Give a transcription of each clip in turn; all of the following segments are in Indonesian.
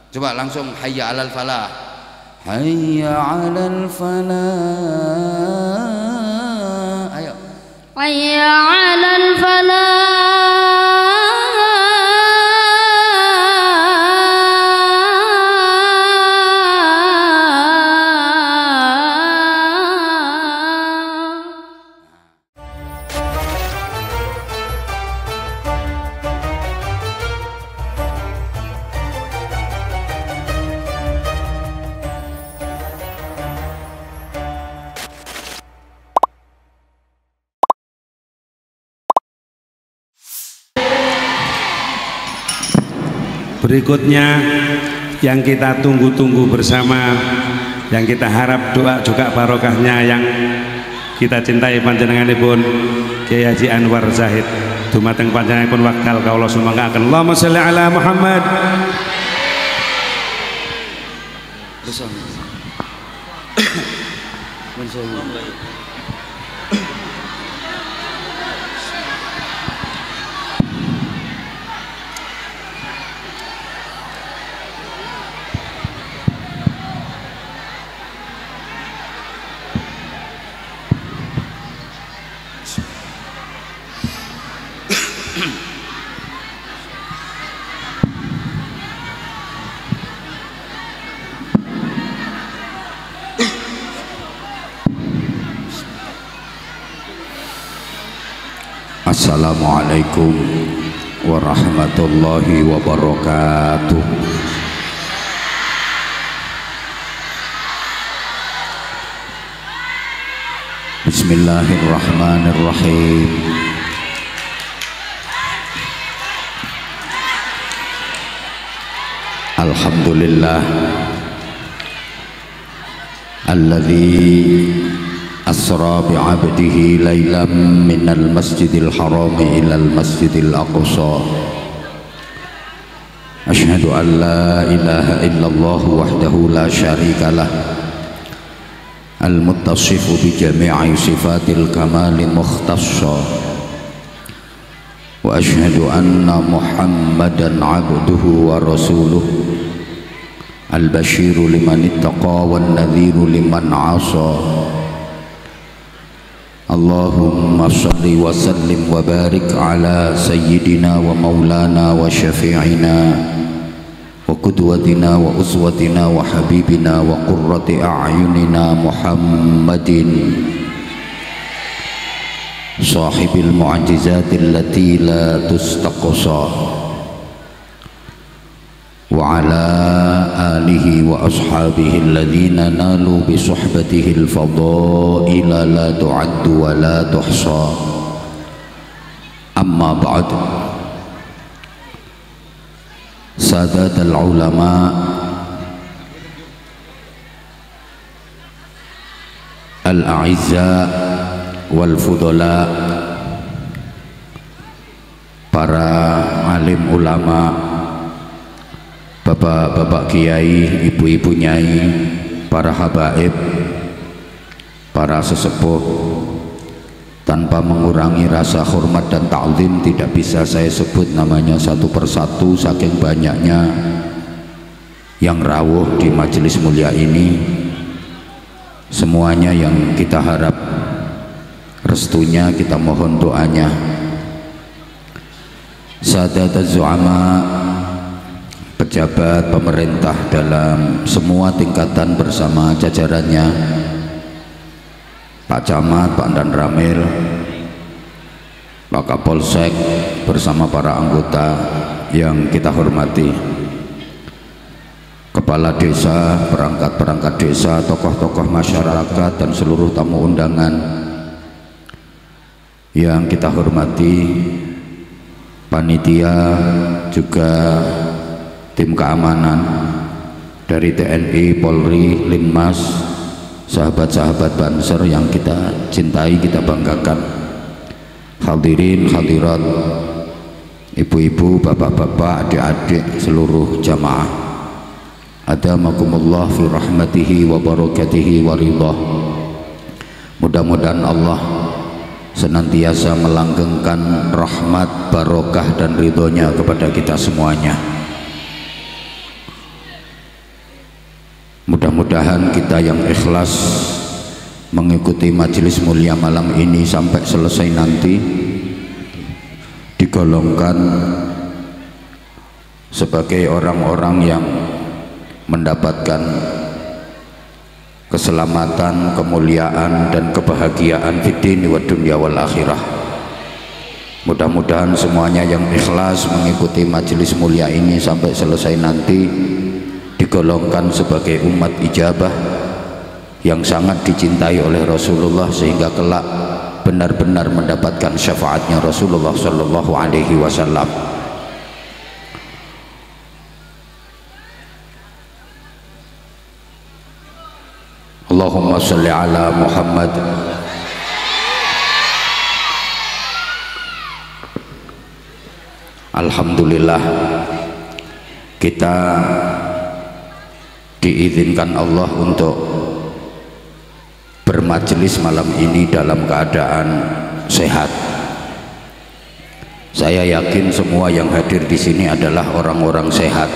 Coba langsung hayya 'alal falah. Hayya 'alal falah. Ayo. Hayya 'alal falah. Berikutnya yang kita tunggu-tunggu bersama, yang kita harap doa juga barokahnya, yang kita cintai panjenenganipun Kyai Haji Anwar Zahid dumateng panjenenganipun wakal kaula sumangkaken. Allahumma sholli ala Muhammad. Assalamualaikum warahmatullahi wabarakatuh. Bismillahirrahmanirrahim. Alhamdulillah alladzi asra bi'abdihi laylan minal masjidil harami ilal masjidil aqsa. Asyhadu an la ilaha illallah wahdahu la syarikalah al-muttasifu bi jami'i sifatil kamali mukhtassa. Wa asyhadu anna Muhammadan abduhu wa rasuluh al-basyiru liman ittaqa wan nadhiru liman 'asa. Allahumma salli wa sallim wa barik ala sayyidina wa maulana wa syafi'ina wa qudwatina wa uswatina wa habibina wa qurrati a'yunina Muhammadin sahibil mu'jizatil lati la tustaqsa wa ala alihi wa ashabihi alladhina nalu bi suhbatihi al-fadaila la tu'addu wa la tuhsa. Amma ba'd. Sadatul ulama al-a'izza wal fudala, para alim ulama, bapak-bapak kiai, ibu-ibu nyai, para habaib, para sesepuh, tanpa mengurangi rasa hormat dan ta'zim, tidak bisa saya sebut namanya satu persatu saking banyaknya yang rawuh di majelis mulia ini. Semuanya yang kita harap restunya, kita mohon doanya. Sadat az-zu'ama, pejabat pemerintah dalam semua tingkatan bersama jajarannya, Pak Camat, Pak Dan Ramil, Pak Kapolsek bersama para anggota yang kita hormati, kepala desa, perangkat-perangkat desa, tokoh-tokoh masyarakat dan seluruh tamu undangan yang kita hormati, panitia, juga tim keamanan dari TNI, Polri, Linmas, sahabat-sahabat Banser yang kita cintai, kita banggakan, hadirin, hadirat, ibu-ibu, bapak-bapak, adik-adik, seluruh jamaah, adamakumullah fi rahmatihi wa barakatihi wa ridhah. Mudah-mudahan Allah senantiasa melanggengkan rahmat, barokah dan ridhonya kepada kita semuanya. Mudah-mudahan kita yang ikhlas mengikuti majelis mulia malam ini sampai selesai nanti digolongkan sebagai orang-orang yang mendapatkan keselamatan, kemuliaan dan kebahagiaan fid dini wad dunya wal akhirah. Mudah-mudahan semuanya yang ikhlas mengikuti majelis mulia ini sampai selesai nanti digolongkan sebagai umat ijabah yang sangat dicintai oleh Rasulullah, sehingga kelak benar-benar mendapatkan syafaatnya Rasulullah sallallahu alaihi wasallam. Allahumma sholli ala Muhammad. Alhamdulillah, kita diizinkan Allah untuk bermajelis malam ini dalam keadaan sehat. Saya yakin semua yang hadir di sini adalah orang-orang sehat.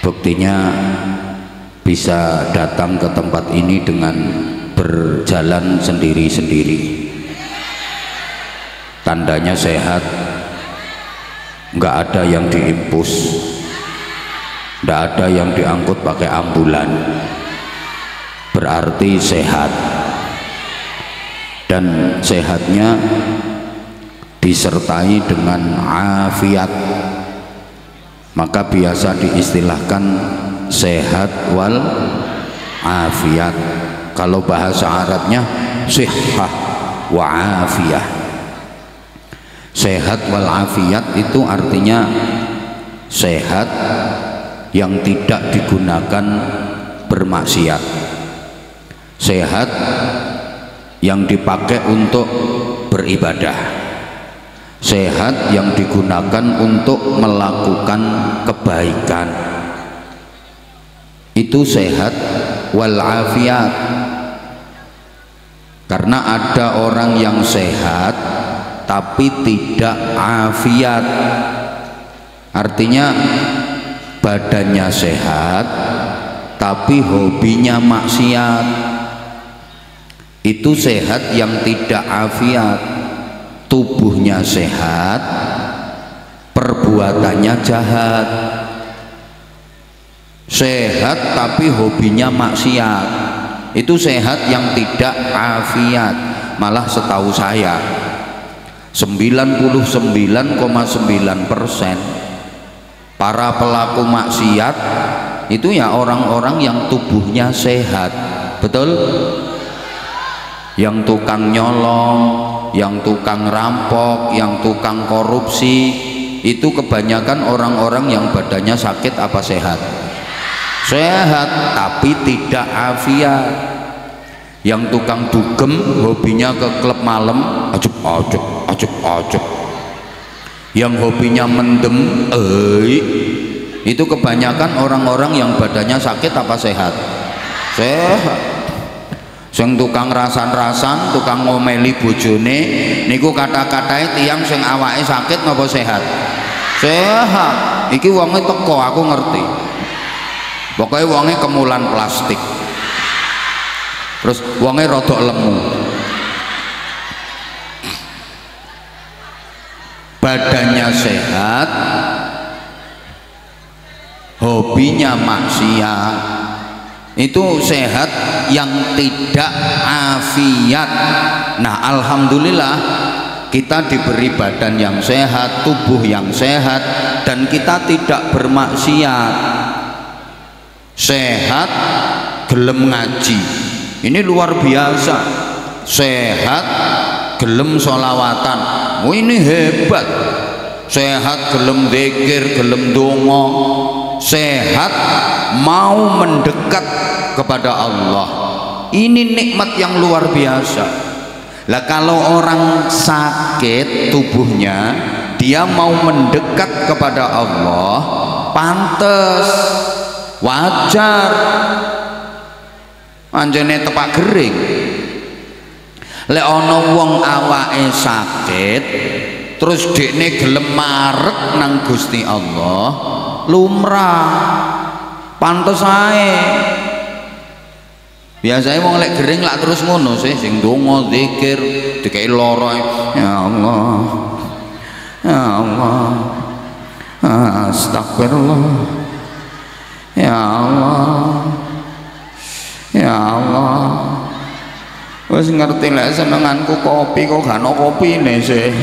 Buktinya bisa datang ke tempat ini dengan berjalan sendiri-sendiri. Tandanya sehat. Nggak ada yang diimpus, nggak ada yang diangkut pakai ambulan, berarti sehat. Dan sehatnya disertai dengan afiat, maka biasa diistilahkan sehat wal afiat. Kalau bahasa Arabnya sihhah wa afiyah. Sehat wal afiat itu artinya sehat yang tidak digunakan bermaksiat, sehat yang dipakai untuk beribadah, sehat yang digunakan untuk melakukan kebaikan. Itu sehat wal afiat. Karena ada orang yang sehat tapi tidak afiat, artinya badannya sehat tapi hobinya maksiat. Itu sehat yang tidak afiat. Tubuhnya sehat, perbuatannya jahat. Sehat tapi hobinya maksiat, itu sehat yang tidak afiat. Malah setahu saya 99,9% para pelaku maksiat itu ya orang-orang yang tubuhnya sehat. Betul? Yang tukang nyolong, yang tukang rampok, yang tukang korupsi, itu kebanyakan orang-orang yang badannya sakit apa sehat? Sehat tapi tidak afiat. Yang tukang dugem hobinya ke klub malam, ajek. Yang hobinya mendem, itu kebanyakan orang-orang yang badannya sakit apa sehat? Sehat. Sing tukang rasan-rasan, tukang ngomeli bojone, niku kata-katanya tiang sing awake sakit napa sehat? Sehat. Iki wonge teko, aku ngerti. Pokoknya wonge kemulan plastik. Terus wonge rodok lemu, badannya sehat, hobinya maksiat. Itu sehat yang tidak afiat. Nah, alhamdulillah kita diberi badan yang sehat, tubuh yang sehat, dan kita tidak bermaksiat. Sehat, gelem ngaji. Ini luar biasa. Sehat gelem sholawatan, ini hebat. Sehat gelem zikir, gelem donga. Sehat mau mendekat kepada Allah. Ini nikmat yang luar biasa. Lah kalau orang sakit tubuhnya, dia mau mendekat kepada Allah, pantes, wajar. Anjene tepak gering. Lek ana wong awake sakit terus dekne gelem marek nang Gusti Allah, lumrah. pantes ae. Biasanya wong lek gering lak terus ngono sih, sing donga zikir dikai lara. Ya Allah, ya Allah, astagfirullah, ya Allah, ya Allah. Wis ngerti lek senenganku kopi kok gak ono kopine sih.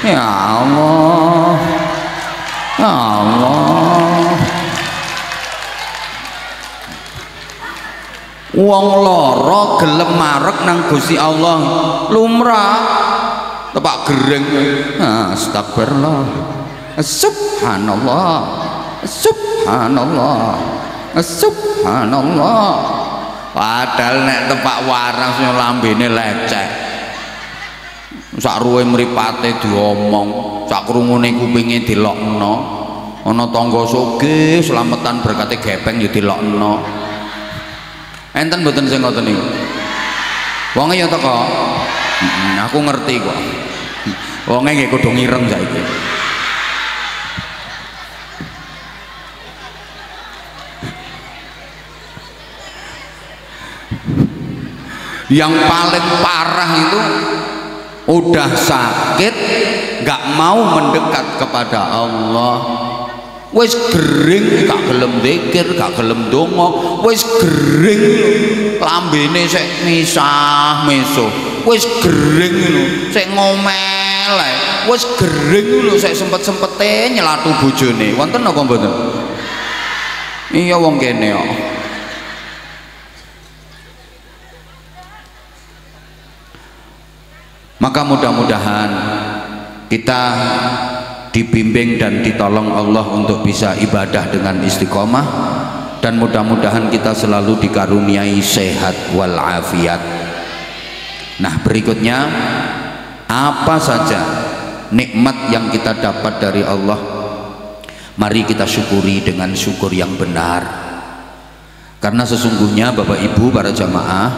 Ya Allah, ya Allah. Wong lara gelem marek nang Gusti Allah lumrah tepak gereng. Astagfirullah, subhanallah, subhanallah, subhanallah. Padahal nek tepak waras yo lambene lecek, sak ruwe mripate diomong, sak krungune kupinge dilokno, ana tangga sugih slametan berkate gepeng yo dilokno. Enten mboten sing ngoten niku. Wonge ya teko. Aku ngerti kok. Wonge nggih kudu ngireng saiki. Yang paling parah itu udah sakit, nggak mau mendekat kepada Allah. Wis gering gak gelem zikir, gak gelem donga, wis gering lambene sik misah meso, wis gering lho sik ngomel ae, wis gering lho sik sempet-sempete nyelatu bojone. Wonten apa mboten? Iya wong kene kok. Maka mudah-mudahan kita dibimbing dan ditolong Allah untuk bisa ibadah dengan istiqomah, dan mudah-mudahan kita selalu dikaruniai sehat walafiat. Nah, berikutnya apa saja nikmat yang kita dapat dari Allah, mari kita syukuri dengan syukur yang benar. Karena sesungguhnya Bapak Ibu para jamaah,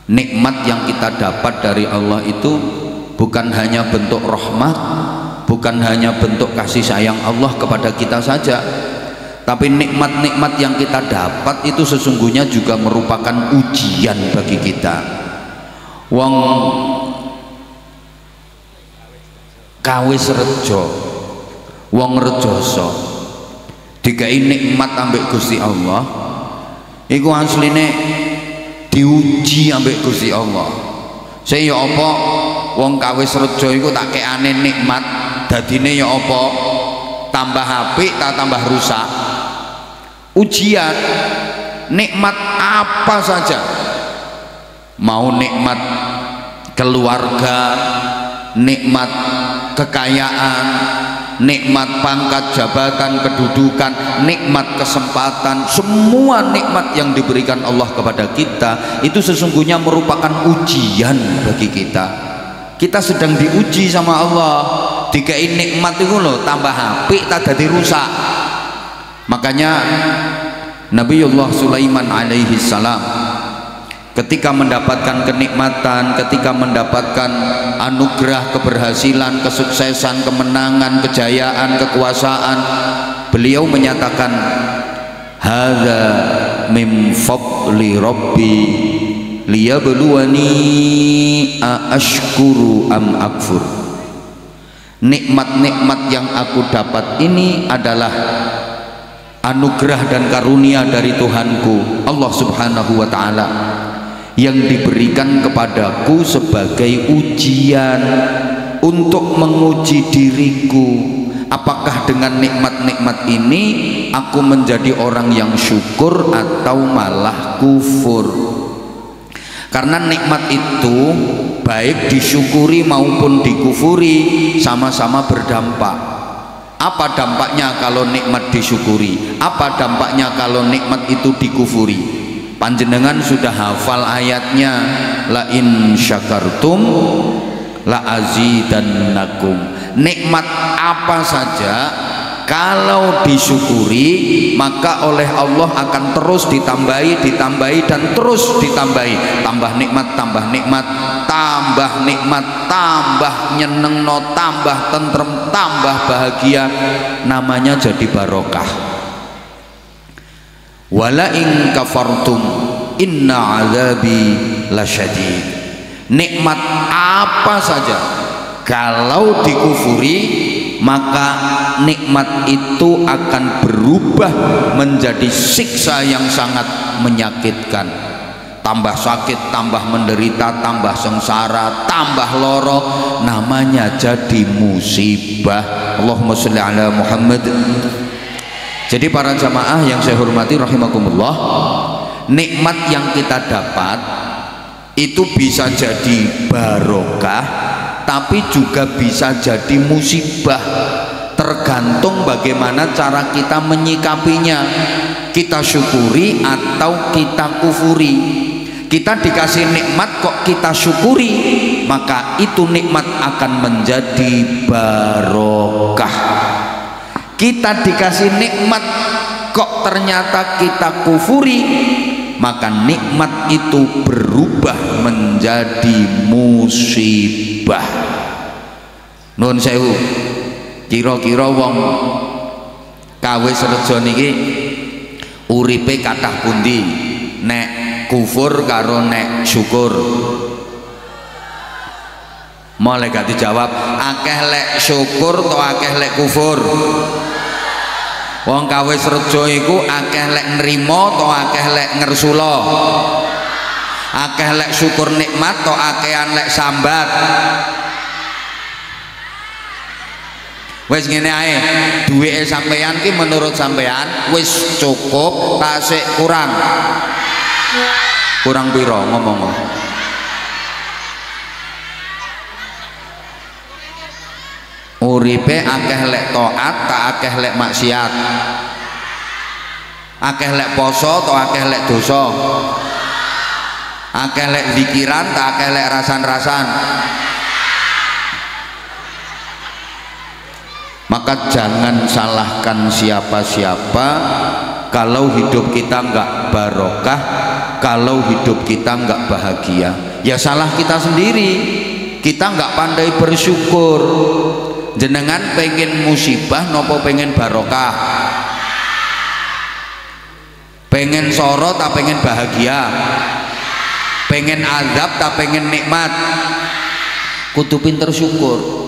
nikmat yang kita dapat dari Allah itu bukan hanya bentuk rahmat, bukan hanya bentuk kasih sayang Allah kepada kita saja, tapi nikmat-nikmat yang kita dapat itu sesungguhnya juga merupakan ujian bagi kita. Wong kawis rejo, wong rejoso dikai nikmat ambek Gusti Allah, iku asline diuji ambek Gusti Allah. Saya ya apa wong kawis rejo iku tak kekane nikmat, dadine ya apa tambah apik tak tambah rusak. Ujian nikmat apa saja, mau nikmat keluarga, nikmat kekayaan, nikmat pangkat jabatan kedudukan, nikmat kesempatan, semua nikmat yang diberikan Allah kepada kita itu sesungguhnya merupakan ujian bagi kita. Kita sedang diuji sama Allah, dikai nikmat itu loh tambah apik tak jadi rusak. Makanya Nabiullah Sulaiman alaihi salam ketika mendapatkan kenikmatan, ketika mendapatkan anugerah keberhasilan, kesuksesan, kemenangan, kejayaan, kekuasaan, beliau menyatakan hadza min fadli rabbi liyabluwani aashkuru am akfur. Nikmat-nikmat yang aku dapat ini adalah anugerah dan karunia dari Tuhanku Allah Subhanahu wa ta'ala yang diberikan kepadaku sebagai ujian untuk menguji diriku, apakah dengan nikmat-nikmat ini aku menjadi orang yang syukur atau malah kufur. Karena nikmat itu baik disyukuri maupun dikufuri sama-sama berdampak. Apa dampaknya kalau nikmat disyukuri? Apa dampaknya kalau nikmat itu dikufuri? Panjenengan sudah hafal ayatnya, la in syakartum la azidannakum. Nikmat apa saja kalau disyukuri maka oleh Allah akan terus ditambahi dan terus ditambahi. Tambah nikmat, tambah nikmat, tambah nikmat, tambah nyenengno, tambah tentrem, tambah bahagia, namanya jadi barokah. wala in kafartum inna azabi lasyadid. Nikmat apa saja kalau dikufuri maka nikmat itu akan berubah menjadi siksa yang sangat menyakitkan. Tambah sakit, tambah menderita, tambah sengsara, tambah loro, namanya jadi musibah. Allahumma sholli ala Muhammad. Jadi para jamaah yang saya hormati rahimakumullah, nikmat yang kita dapat itu bisa jadi barokah, tapi juga bisa jadi musibah, tergantung bagaimana cara kita menyikapinya. Kita syukuri atau kita kufuri. Kita dikasih nikmat kok kita syukuri, maka itu nikmat akan menjadi barokah. Kita dikasih nikmat kok ternyata kita kufuri, maka nikmat itu berubah menjadi musibah. Nuwun sewu, kira-kira wong kawis rejo niki uripe kathah pundi, nek kufur karo nek syukur? Mulai gak dijawab, akeh lek syukur to akeh lek kufur? Wong kawis rejo iku akeh lek nrimo to akeh lek ngersula? Akeh lek syukur nikmat to akehan lek sambat? Wis ngene ae, duwike sampeyan ki menurut sampeyan wis cukup tasik kurang? Kurang piro ngomong? Uripe akeh lek taat tak akeh lek maksiat? Akeh lek poso to akeh lek dosa? Akeh lek zikiran tak akeh lek rasan-rasan? Maka jangan salahkan siapa-siapa kalau hidup kita enggak barokah, kalau hidup kita enggak bahagia. Ya salah kita sendiri, kita enggak pandai bersyukur. Jenengan pengen musibah nopo pengen barokah? Pengen sorot tak pengen bahagia? Pengen azab tak pengen nikmat? Kudu pinter syukur.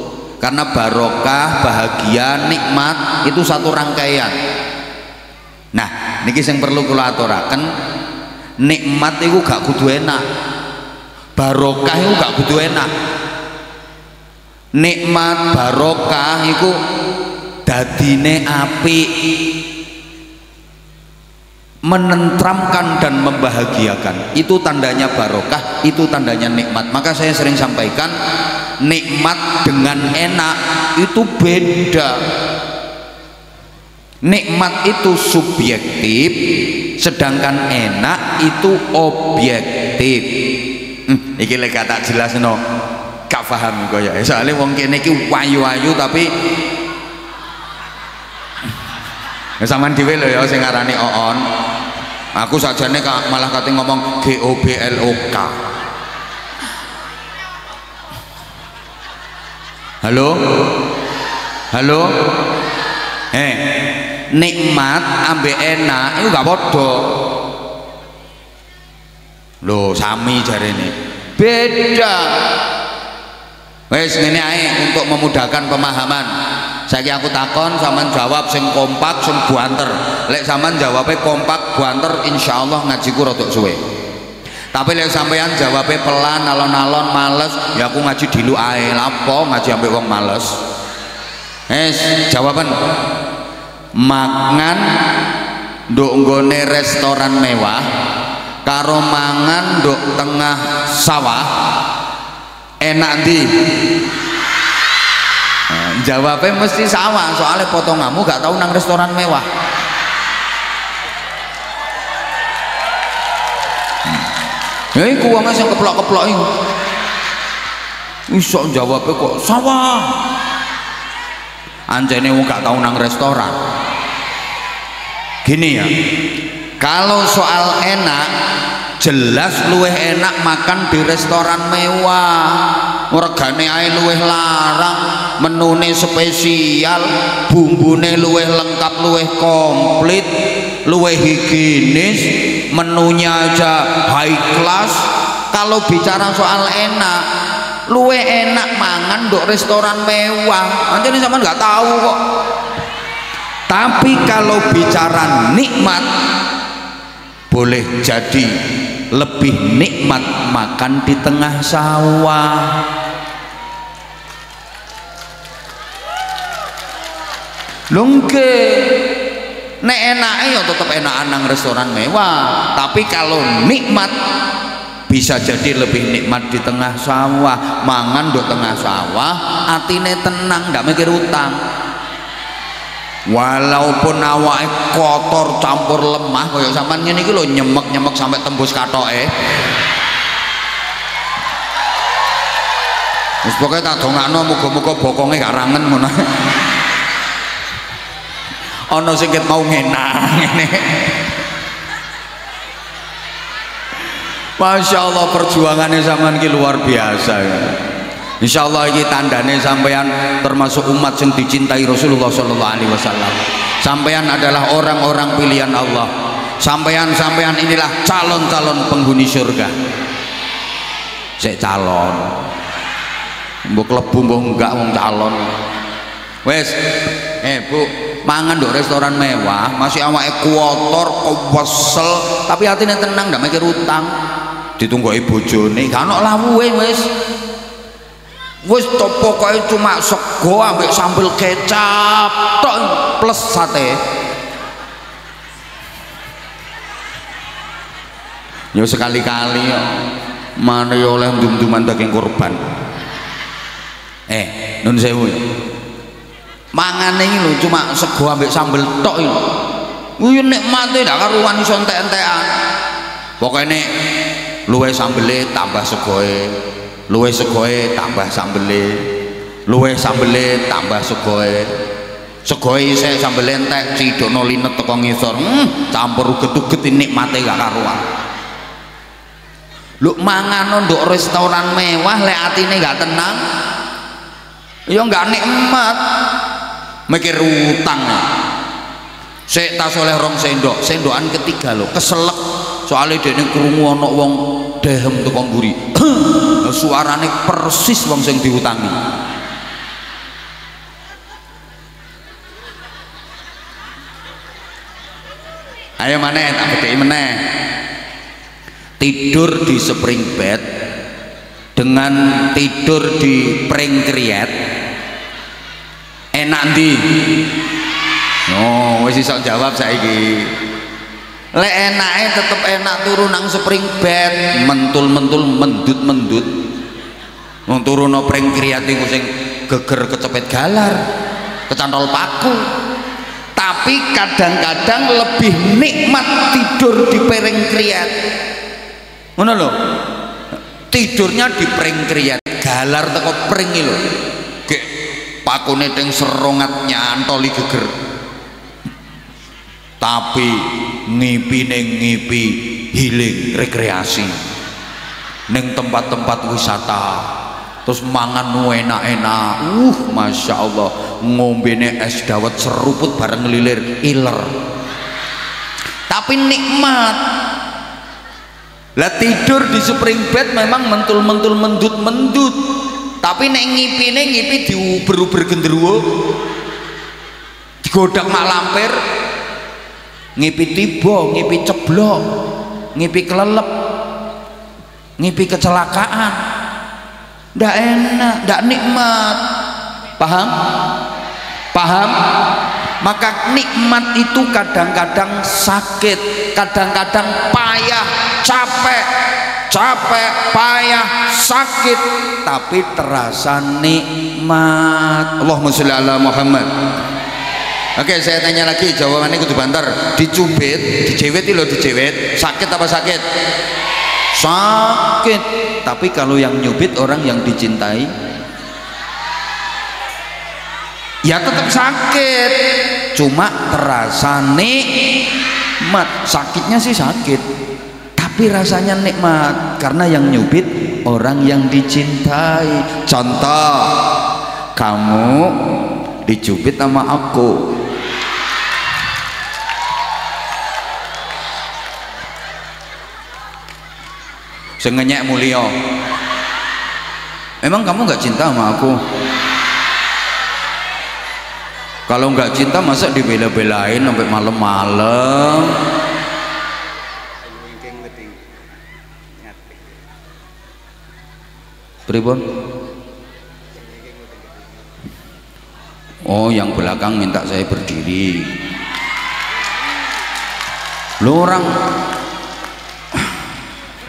Karena barokah, bahagia, nikmat itu satu rangkaian. Nah, niki sing perlu kula aturaken, nikmat itu gak kudu enak, barokah itu gak kudu enak. Nikmat barokah itu dadine apik, menentramkan dan membahagiakan. Itu tandanya barokah, itu tandanya nikmat. Maka saya sering sampaikan, nikmat dengan enak itu beda. Nikmat itu subjektif, sedangkan enak itu objektif. Iki lek tak jelasno gak paham kok ya. Soalnya wong kene iki wayu-wayu tapi sampean dhewe lho ya sing ngarani oon. Aku sajane malah kate ngomong GOBLOK. Halo? Halo? Nikmat ambek enak itu gak podo. Loh, sami jarene. Beda. Wes ngene ae untuk memudahkan pemahaman. Saiki aku takon sampean jawab sing kompak, sing buanter. Lek sampean jawabnya kompak, buanter, insyaallah ngajiku rada suwe. Tapi lek sampean jawabnya pelan, alon-alon, males, ya aku ngaji dilu ae. Lapo ngaji ambek wong males? Jawaban mangan nduk nggone restoran mewah karo mangan nduk tengah sawah enak ndi? Jawabnya mesti sawah, soalnya potonganmu gak tahu nang restoran mewah. Ya iku wong sing keplok-keplok iku. Iso jawabnya kok sawah. Anjene wong gak tahu nang restoran. Gini ya. Kalau soal enak, jelas luweh enak makan di restoran mewah. Regane ae luweh larang, menune spesial, bumbune luweh lengkap, luweh komplit, luweh luwih higienis, menunya aja high class. Kalau bicara soal enak, luwih enak mangan ndok restoran mewah. Anjane sampean nggak tahu kok. Tapi kalau bicara nikmat, boleh jadi lebih nikmat makan di tengah sawah. Lungke nek enake ya tetep enakan nang restoran mewah, tapi kalau nikmat bisa jadi lebih nikmat di tengah sawah. Mangan do tengah sawah, atine tenang, ndak mikir utang. Walaupun awake kotor campur lemah kaya sampean ngene iki lho, nyemek-nyemek sampai tembus katoke. Wis pokoke tak dongakno muga-muga bokonge gak rangen ngono. Ana sing ket mau ngenang ngene. Masya Allah, perjuangannya sampean ki luar biasa ya. Insya Allah ini tandane sampean termasuk umat yang dicintai Rasulullah Sallallahu Alaihi Wasallam. Sampean adalah orang-orang pilihan Allah. Sampean inilah calon-calon penghuni surga. Sik calon, mbok klebu mbok enggak wong calon. Wes, Bu, mangan di restoran mewah, masih awake kotor, kewesel, tapi hatinya tenang, ndak mikir utang. Ditunggu bojone, gak ono lawuhe wis pokoke cuma sego ambek sambel kecap tok plus sate. Yo sekali-kali yo mana yo oleh ndum-nduman daging kurban. Nun sewu. Mangane iki lho cuma sego ambek sambel tok iki. Kuwi nikmate ndak karuan iso entek-entekan. Pokoke nek luwe sambele tambah segoe, luwe segoe tambah sambele, luwe sambele tambah segoe, segoe isih sambele entek cidono linet teko ngisor, campur uget-uget nikmate gak karuan. Lho mangan nduk restoran mewah lek atine gak tenang ya gak nikmat, mikir utang. Sik tas oleh rong sendok, sendokan ketiga lho keselek. Soalnya dia ini krungu ana wong dehem teko mburi. Suarane persis wong sing diutangi. Ayo maneh tak bedheki meneh. Tidur di spring bed dengan tidur di pring kriet enak ndi? Oh, wis iso jawab saiki. Lek enake tetep enak turu nang spring bed, mentul-mentul mendut-mendut. Wong turu nang pring kriat iku sing geger kecepet galar, kecantol paku. Tapi kadang-kadang lebih nikmat tidur di piring kriat. Ngono lho. Tidurnya di pring kriat, galar teko pring iki lho. Gek pakune teng serongat nyantoli geger. Tapi ngipi neng ngipi healing rekreasi neng tempat-tempat wisata, terus mangan enak-enak, masya Allah, ngombene es dawet seruput bareng ngelilir iler, tapi nikmat. Lah tidur di spring bed memang mentul-mentul mendut-mendut, tapi neng ngipi diuber-uber genderuwo, digodak mak lampir, ngipi tiba, ngipi ceblok, ngipi kelelep, ngipi kecelakaan, ndak enak, ndak nikmat. Paham? Paham? Maka nikmat itu kadang-kadang sakit, kadang-kadang payah, capek, payah, sakit, tapi terasa nikmat. Allahumma sholli ala Muhammad. Oke, saya tanya lagi, jawabannya kudu banter. Dicubit, dijewet lho, dijewet. Sakit apa sakit? Sakit. Tapi kalau yang nyubit orang yang dicintai, ya tetap sakit. Cuma terasa nikmat. Sakitnya sih sakit, tapi rasanya nikmat karena yang nyubit orang yang dicintai. Contoh, kamu dicubit sama aku. sing ngenyek mulia. Emang kamu nggak cinta sama aku? Kalau nggak cinta masa dibela-belain sampai malam-malam? Pribon? Oh, yang belakang minta saya berdiri. Lu orang,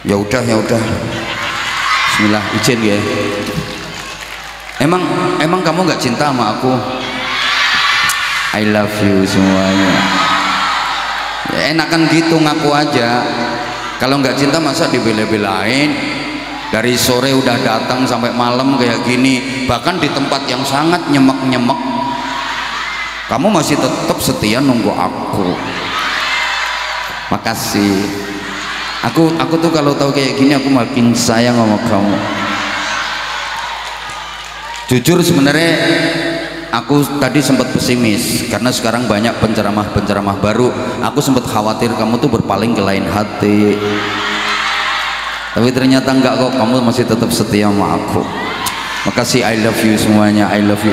ya udah. Bismillah, izin ya. Emang kamu nggak cinta sama aku? I love you semuanya. Ya, enakan gitu ngaku aja. Kalau nggak cinta masa dibela-belain? Dari sore udah datang sampai malam kayak gini, bahkan di tempat yang sangat nyemek-nyemek, kamu masih tetap setia nunggu aku. Makasih. Aku tuh kalau tahu kayak gini aku makin sayang sama kamu. Jujur sebenarnya aku tadi sempat pesimis karena sekarang banyak penceramah baru. Aku sempat khawatir kamu tuh berpaling ke lain hati. Tapi ternyata enggak kok, kamu masih tetap setia sama aku. Makasih, I love you semuanya, I love you.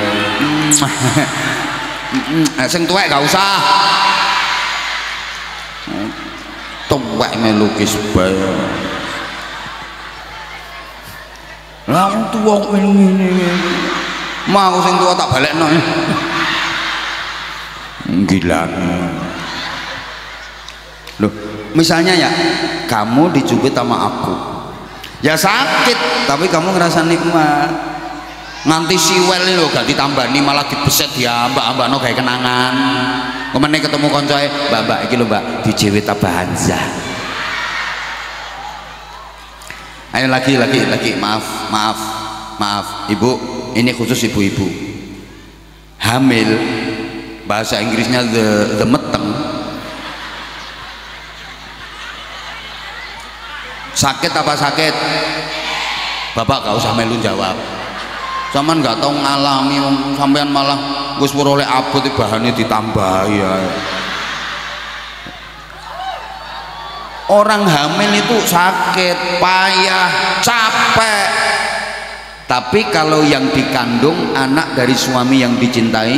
Sing tuwek gak usah. Tuwek melukis bae. Lah tuwa ngene. Mau sing tuwa tak balekno. Gila. Loh, misalnya ya, kamu dicubit sama aku. Ya sakit, tapi kamu ngerasa nikmat. Nganti siwel lho gak ditambani malah dibeset ya mbak no kayak kenangan. Kemana ketemu koncoe, mbak iki lho mbak dijewit Tabahanza. Ayo lagi, maaf ibu, ini khusus ibu-ibu hamil, bahasa Inggrisnya the meteng. Sakit apa sakit? Bapak gak usah melu jawab. Sampean gak tahu ngalami, sampean malah wis oleh abot bahannya ditambah ya. Orang hamil itu sakit, payah, capek. Tapi kalau yang dikandung anak dari suami yang dicintai,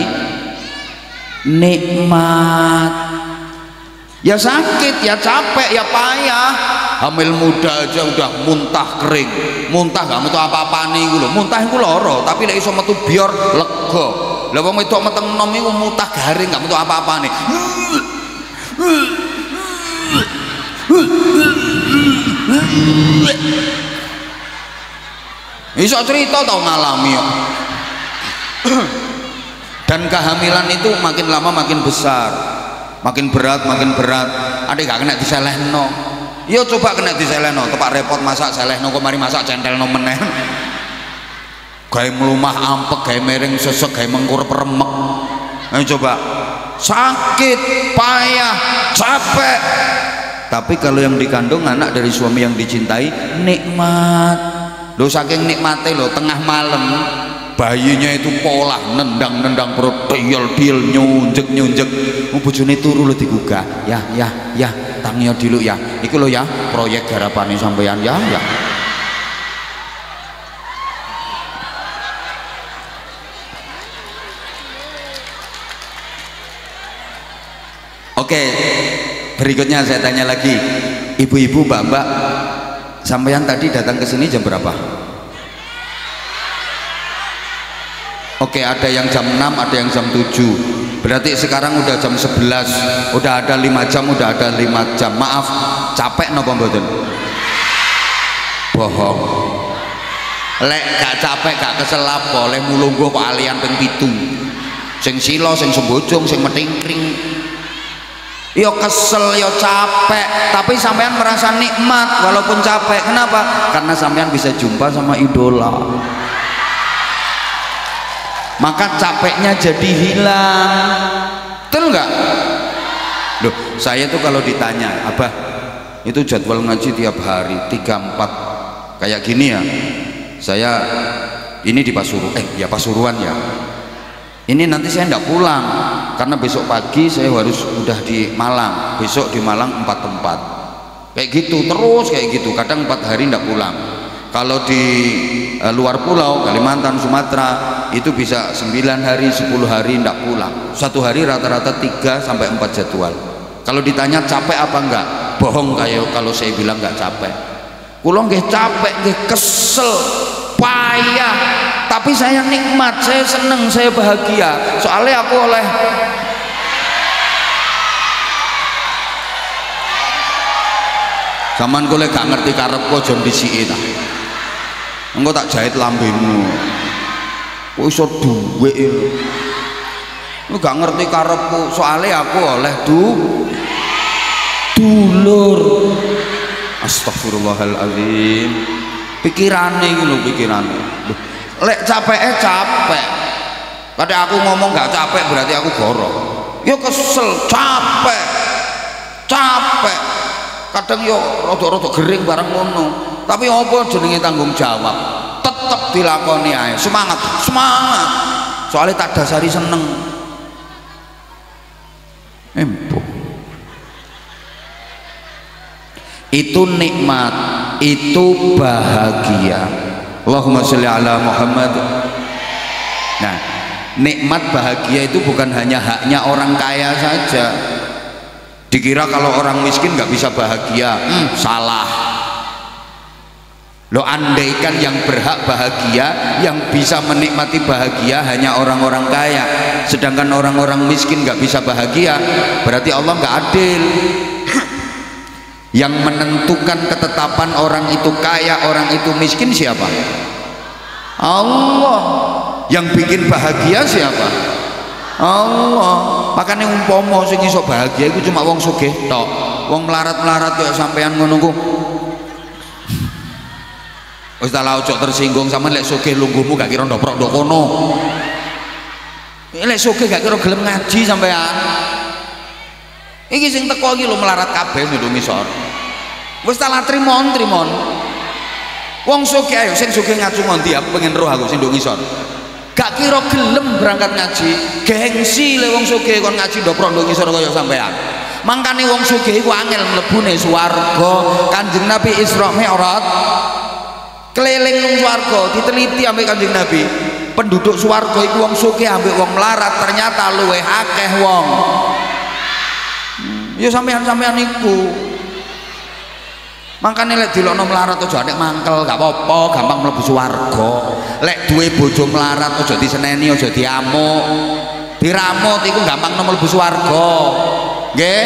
nikmat. Ya sakit, ya capek, ya payah. Hamil muda aja udah muntah kering, muntah gak metu apa-apa nih lho. Muntah iku lara, tapi lek iso metu biar lega. Lah wong wedok meteng enom iku muntah garing gak metu apa-apa nih. Iso cerita tau ngalami kok. Dan kehamilan itu makin lama makin besar, makin berat. Adek gak kena diselehno. Yo coba kena diselehno, tepak repot masak selehno kok mari masak centelno meneh. Gawe mlumah ampek, gawe miring sesek, gawe mengkur peremek. Ayo coba. Sakit, payah, capek. Tapi kalau yang dikandung anak dari suami yang dicintai, nikmat. Loh saking nikmate loh, tengah malam bayinya itu pola nendang perut, diel nyunjek bojone turu lho digugah. Ya tangnya dulu ya, iku lho ya proyek garapane sampean ya. Oke, berikutnya saya tanya lagi, ibu-ibu, mbak-mbak, sampean tadi datang ke sini jam berapa? Oke, ada yang jam 6, ada yang jam 7. Berarti sekarang udah jam 11. Udah ada 5 jam, Maaf, capek napa mboten? Bohong. Lek gak capek, gak kesel apa, oleh mulungguh kok alian ping 7. Sing sila, sing sembojong, sing metingkring. Yo kesel, yo capek, tapi sampean merasa nikmat walaupun capek. Kenapa? Karena sampean bisa jumpa sama idola. Maka capeknya jadi hilang. Betul nggak? Loh, saya tuh kalau ditanya, Abah, itu jadwal ngaji tiap hari 3-4 kayak gini ya. Saya ini di Pasuruan ya. Ini nanti saya enggak pulang karena besok pagi saya harus udah di Malang. Besok di Malang 4 tempat. kayak gitu terus kayak gitu, kadang 4 hari tidak pulang. Kalau di luar pulau Kalimantan, Sumatera itu bisa 9 hari 10 hari tidak pulang. Satu hari rata-rata 3 sampai 4 jadwal. Kalau ditanya capek apa enggak, bohong kayak kalau saya bilang enggak capek. Kulo nggih capek, nggih kesel, payah, tapi saya nikmat, saya seneng, saya bahagia. Soalnya aku oleh zaman kule gak ngerti karepku aja disiki ta. Engko tak jahit lambemu. Kok iso duwe. Lu gak ngerti karepku, soalnya aku oleh dulur. Astagfirullahaladzim. Pikirane iki lho, pikirane. Lek capeke capek. Padahal aku ngomong gak capek berarti aku goroh. Ya kesel, capek. Kadang yo rada-rada gering bareng ngono. Tapi apa jenenge tanggung jawab? Tetep dilakoni ae. Semangat. Soalnya tak dasari seneng. Empuh. Itu nikmat, itu bahagia. Allahumma sholli ala Muhammad. Nah, nikmat bahagia itu bukan hanya haknya orang kaya saja. Dikira kalau orang miskin nggak bisa bahagia, salah. Lo andaikan yang berhak bahagia, yang bisa menikmati bahagia hanya orang-orang kaya, sedangkan orang-orang miskin nggak bisa bahagia, berarti Allah nggak adil. Yang menentukan ketetapan orang itu kaya, orang itu miskin siapa? Allah. Yang bikin bahagia siapa? Allah. Makanya umpama sing iso bahagia itu cuma wong sugih tok. Wong melarat-melarat kaya sampean ngono ku. Wis ta lah ojo tersinggung, sampean lek sugih lungguhmu gak kira ndoprok ndok kono. Lek sugih gak kira gelem ngaji sampean. Iki sing teko iki lho melarat kabeh nduk ngisor. Wis ta lah trimon. Wong sugih ayo sing sugih ngaji ngondi aku pengen roh aku sing nduk ngisor. Gak kira gelem berangkat ngaji, gengsi le wong sugih kon ngaji ndoprok nduk ngisor kaya sampean. Mangkane wong sugih iku angel mlebune swarga. Kanjeng Nabi Isra Mi'raj keliling nang swarga, diteliti ambek Kanjeng Nabi. Penduduk swarga iku wong sugih ambek wong melarat ternyata luwih akeh wong. Ya sampean-sampean iku. Makanya lek dilokno melarat aja nek mangkel gak apa-apa, gampang mlebu swarga. Lek duwe bojo melarat aja diseneni, aja diamuk. Diramut iku gampang mlebu swarga. Nggih.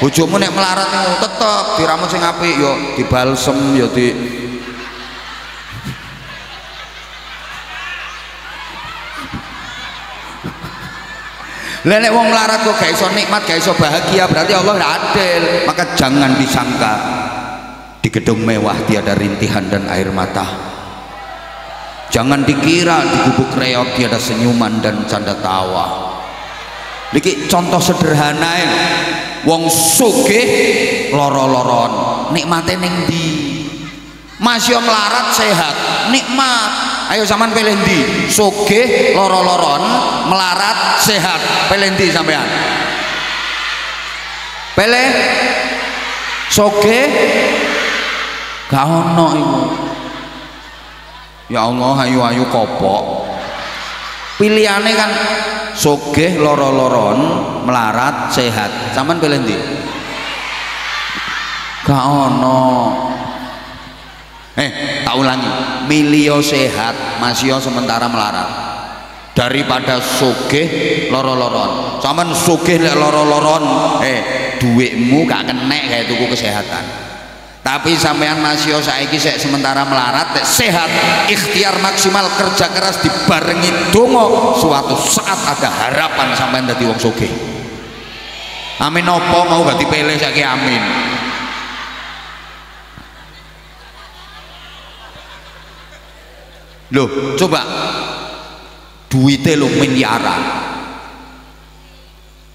Bojomu nek melarat iku tetep diramut sing apik ya dibalsem ya di Lek wong melarat kok gak iso nikmat, gak iso bahagia, berarti Allah gak adil. Maka jangan disangka di gedung mewah tiada rintihan dan air mata. Jangan dikira di gubuk reok tiada senyuman dan canda tawa. Niki contoh sederhana ini. Wong sugih loro-loron, nikmate ning ndi? Masih melarat sehat, nikmat. Ayo sampean pilih ndi? Sugih loro-loron, melarat sehat. Pilih ndi sampean? Pilih sugih gak ono iku. Ya Allah, ayu-ayu kopok. Pilihane kan sugih loro-loron, melarat sehat. Sampean pilih ndi? Gak ono. Tak ulangi, milio sehat masih sementara melarat daripada sugih loro-loron. Sampean sugih lek loro-loron, duitmu gak kenek kayak tuku kesehatan. Tapi sampean masih saiki sek sementara melarat, sehat, ikhtiar maksimal, kerja keras dibarengi donga, suatu saat ada harapan sampean dadi wong sugih. Amin apa mau gak dipilih saiki amin. Loh, coba duitnya lo miliaran,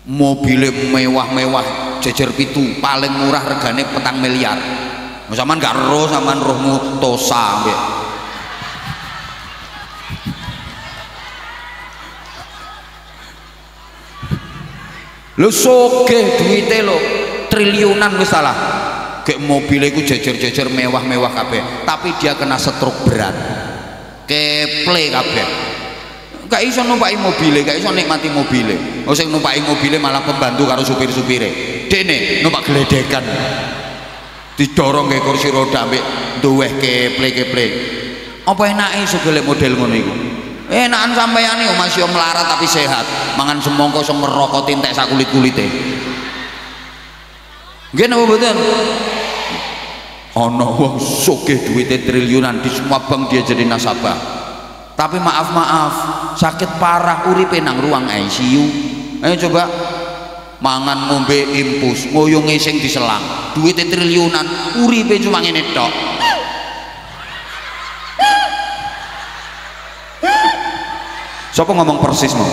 mobilnya mewah-mewah, jejer pitu, paling murah regane 4 miliar. Sampean gak roh, sampean rohmu tosa mbek. Lo sugih duitnya lo triliunan wis salah. Gek mobil iku jejer-jejer mewah-mewah kabeh, tapi dia kena stroke berat. Keple kabeh. Gak iso numpaki mobile, gak iso nikmati mobile. Oh sing numpaki mobile malah pembantu karo supir-supire. Dene numpak gledekan. Didorong ke kursi roda ambek duweh keple-keple. Apa enake iso golek model ngono iku? Enakan sampeyan iki masih melarat tapi sehat. Mangan semongko iso ngerokok entek sak kulit-kulite. Nggih napa mboten? Ana wong sugih duwite triliunan di semua bank dia jadi nasabah. Tapi maaf sakit parah uripe nang ruang ICU. Ayo coba mangan ngombe impus ngoyonge sing diselang duwite triliunan uripe cuma ngene tok. Siapa ngomong persis mau?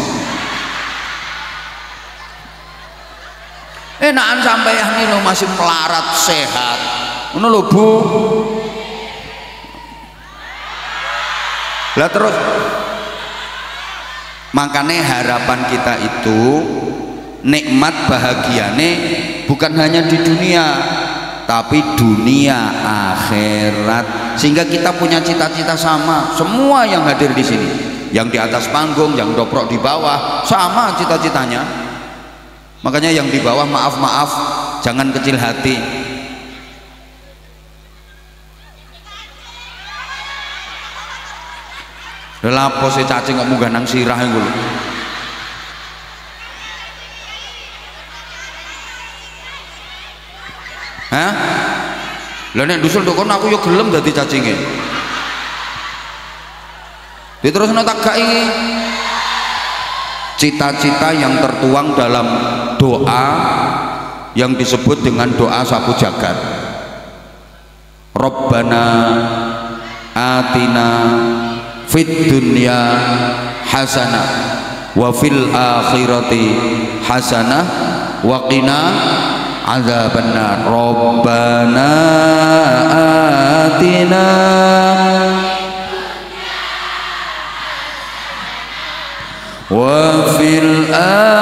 Enakan sampeyan iki lho masih melarat sehat. Ngono lho Bu. Lah terus makanya harapan kita itu nikmat bahagiane bukan hanya di dunia tapi dunia akhirat, sehingga kita punya cita-cita sama semua yang hadir di sini, yang di atas panggung, yang doprok di bawah sama cita-citanya. Makanya yang di bawah maaf jangan kecil hati. Lapo se cacing kok munggah nang sirah iku lho. Hah? Lah nek dusul tok kono aku yo gelem dadi cacinge. Diterusno tak gak iki. Cita-cita yang tertuang dalam doa yang disebut dengan doa sapu jagat. Rabbana atina fid dunya hasanah wa fil akhirati hasanah wa qina adzabannar. Rabbana atina wa fil akhirati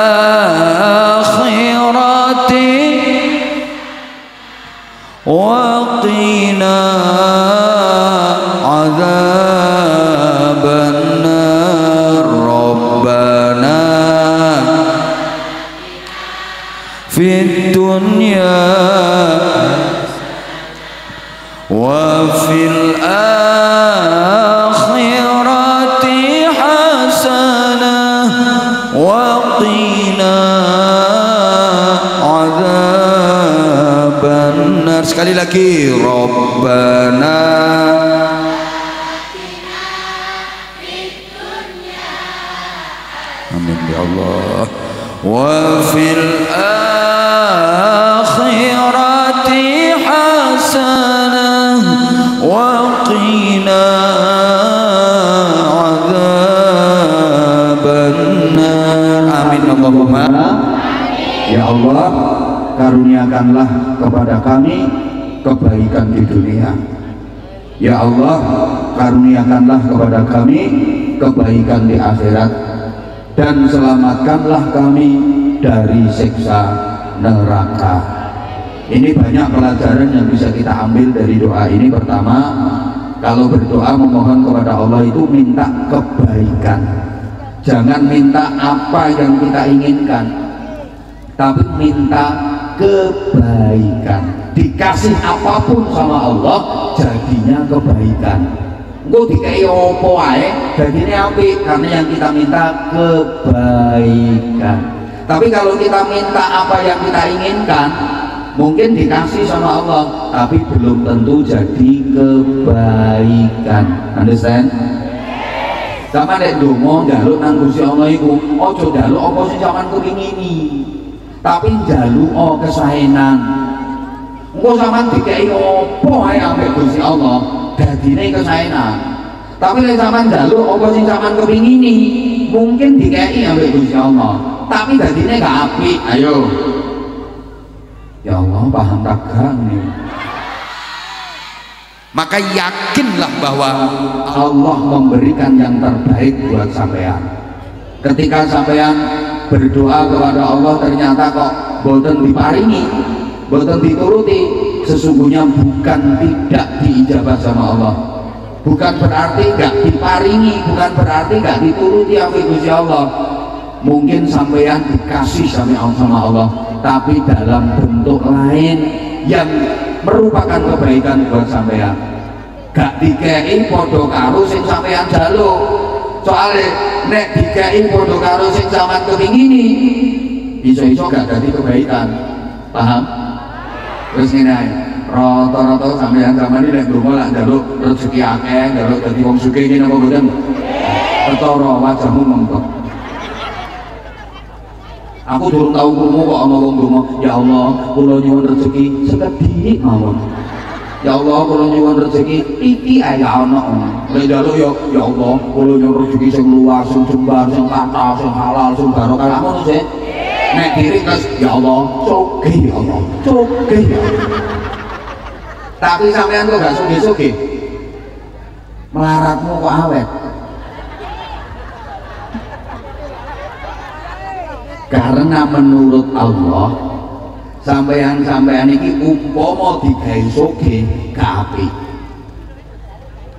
wa qina adzabannar. Rabbana fid dunya wa fil akhirati hasanah wa qina adzabannar. Sekali lagi, Rabbana amin ya Allah wa fil akhirati hasanah wa qina adzabannar. Amin Allahumma. Ya Allah, karuniakanlah kepada kami kebaikan di dunia. Ya Allah, karuniakanlah kepada kami kebaikan di akhirat, dan selamatkanlah kami dari siksa neraka. Ini banyak pelajaran yang bisa kita ambil dari doa ini. Pertama, kalau berdoa memohon kepada Allah itu minta kebaikan, jangan minta apa yang kita inginkan, tapi minta kebaikan. Dikasih apapun sama Allah jadinya kebaikan. Engko dikai opo ae dadine apik, karena yang kita minta kebaikan. Tapi kalau kita minta apa yang kita inginkan, mungkin dikasih sama Allah tapi belum tentu jadi kebaikan. Understand? Sama nek donga njaluk nang Gusti Allah iku aja njaluk apa sing sampean kepingini, tapi njaluk kesaenan. Engko sampean dikei opo ae ambek Gusti Allah dadine kesaenan. Tapi nek sampean njaluk apa sing sampean kepingini, mungkin dikei ambek Gusti Allah, tapi dadine gak apik. Ayo. Ya Allah, paham tak nih? Maka yakinlah bahwa Allah memberikan yang terbaik buat sampean. Ketika sampean berdoa kepada Allah ternyata kok boten diparingi, boten dituruti, sesungguhnya bukan tidak diijabah sama Allah, bukan berarti gak diparingi, bukan berarti gak dituruti ambil Gusti Allah. Mungkin sampean dikasih sama Allah, tapi dalam bentuk lain yang merupakan kebaikan buat sampean. Gak dikei podo karo sing sampean jaluk. Soalnya nek dikei podo karo sing sampean kepingini, iso-iso gak jadi kebaikan. Paham? Terus ngene ae. Rata-rata sampean zaman ini nek ndonga lak njaluk rezeki akeh, njaluk dadi wong sugih iki napa mboten? Ketara wajahmu mengkok. Aku durung tahu krungu kok ana wong ndonga, ya Allah, kula nyuwun rezeki sekedhik mawon. Ya Allah, kula nyuwun rezeki iki ae ana. Nek njaluk ya Allah, kula nyuwun rezeki sing luas, sing jembar, sing kathah, sing halal, sing barokah. Ngono sih. Nek diri terus ya Allah, sugih ya Allah, sugih ya Allah. Tapi sampean kok gak sugih-sugih. Melaratmu kok awet. Karena menurut Allah sampean iki umpama digawe sugih kapi.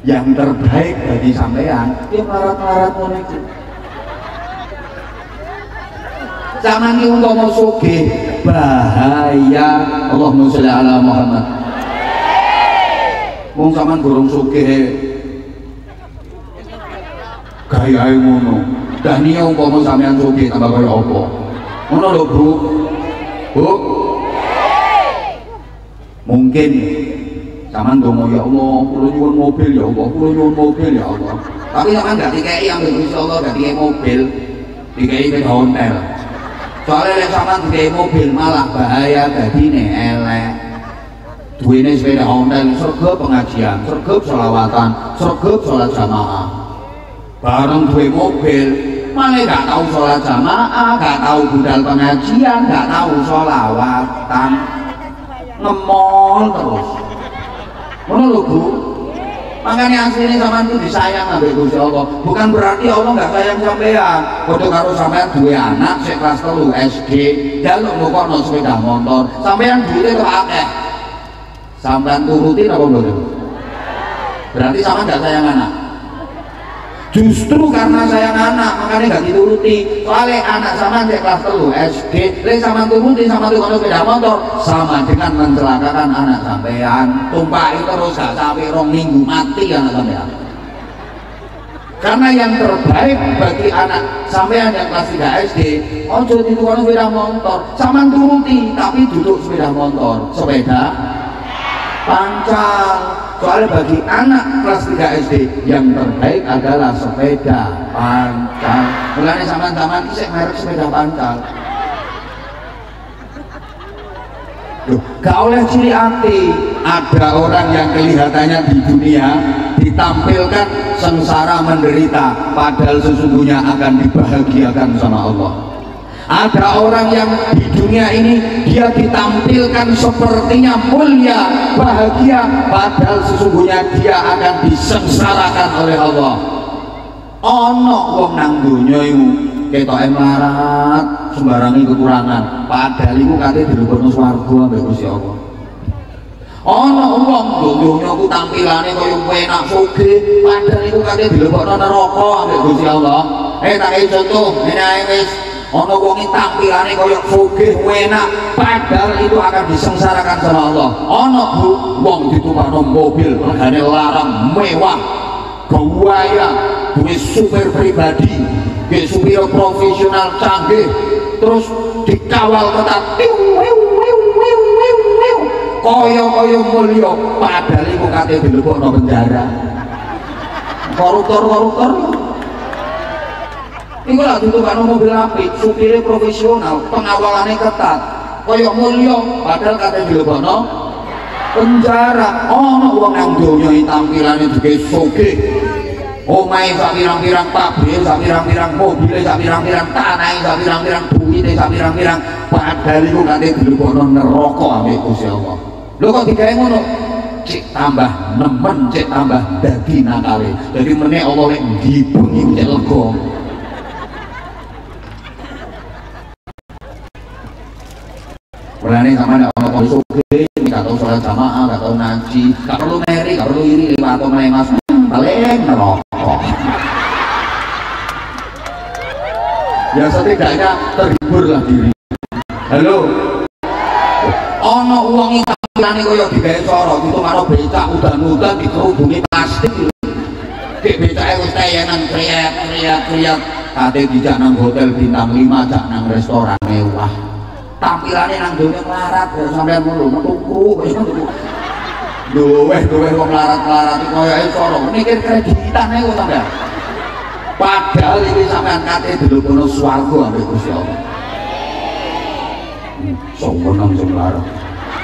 Yang terbaik bagi sampean ya melarat-melarat ngono iki. Sampeyan iki umpama sugih bahaya. Allahumma sholli ala Muhammad. Wong sampean gorong sugih gayae ngono. Dani umpama sampean sugih tambah kaya apa? Ngono lho, Bu. Bu. Mungkin sampean ndonga ya Allah, kula nyuwun mobil ya Allah, kula nyuwun mobil ya Allah. Tapi sampean gak dikeki ambek Gusti Allah, gak dikeki mobil, dikeki ke hotel. Soalnya nek sampean dikeki mobil malah bahaya dadine elek. Duwene sepeda hotel, sregep pengajian, sregep selawatan, sregep salat jamaah. Bareng duwe mobil malah gak tahu sholat jamaah, gak tahu budal pengajian, gak tahu sholawatan, ngemol terus. Ngono lho, Bu. Makanya aslinya sampean itu disayang ambek Gusti Allah. Bukan berarti Allah gak sayang sampean. Padha karo sampean duwe anak sik kelas 3 SD, jaluk nukokno sepeda motor, sampean duwite kok akeh. Sampean turuti apa mboten? Berarti sampean gak sayang anak. Justru karena sayang anak makanya gak dituruti. Soalnya anak sama di kelas 3 SD, lek sama turuti sama tukang sepeda motor sama dengan mencelakakan anak sampean. Tumpaki terus gak sampai 2 minggu mati anak sampean. Karena yang terbaik bagi anak sampean yang kelas 3 SD, ojo ditukang sepeda motor, sama turuti tapi duduk sepeda motor, sepeda pancal. Soalnya bagi anak kelas 3 SD yang terbaik adalah sepeda pancal. Mulanya sampean-sampean isih merek sepeda pancal. Loh, gak oleh ciri hati. Ada orang yang kelihatannya di dunia ditampilkan sengsara menderita, padahal sesungguhnya akan dibahagiakan sama Allah. Ada orang yang di dunia ini dia ditampilkan sepertinya mulia, bahagia, padahal sesungguhnya dia akan disengsarakan oleh Allah. Ono wong nang donya iku ketoke melarat, sembarangi kekurangan, padahal iku kate dilebokno swarga ambek Gusti Allah. Ono wong donya ku tampilane kaya enak sugih, padahal iku kate dilebokno neraka ambek Gusti Allah. Tak contoh, ngene ae wis. Ono wong tampilane kaya sugih enak, padahal itu akan disengsarakan sama Allah. Ono Bu, wong ditumpakno mobil regane larang, mewah, gaya, duwe supir pribadi, duwe supir profesional canggih, terus dikawal ketat, kaya mulya, padahal iku kate dilebokno penjara. Koruptor. Iku lah ditukar mobil apik, supirnya profesional, pengawalannya ketat, koyok mulya, padahal kata dilebokno penjara. Ono wong nang donya tampilane juga sugih, omahe sak pirang-pirang pabrik, sak pirang-pirang mobil, sak pirang-pirang tanah, sak pirang-pirang duit, sak pirang-pirang, padahal iku kate dilebokno neraka ambek Gusti Allah. Lho kok digawe ngono? Cek tambah nemen, cek tambah dadi nakale. Jadi meneh Allah lek dibengi cek lega. Mulane sama nek ana kondisi gak tau sholat jamaah, gak tau ngaji, gak perlu meri, gak perlu iri, lewat atau melengas, paling merokok. Ya setidaknya terhiburlah diri. Halo, ono uang itu tampilannya kaya digawe sorot, itu karo becak udan-udan dikerudungi plastik. Dek becaknya wis teyenan kriak-kriak, kate dijak nang hotel bintang 5, jak nang restoran mewah. Tampilannya nang dunia melarat, sampai mulu, metuku, duweh kok melarat-melarat itu kaya sorot, mikir kreditan itu sampai. Padahal ini sampean kate delok swarga ambek Gusti Allah. Sombong nang melarat.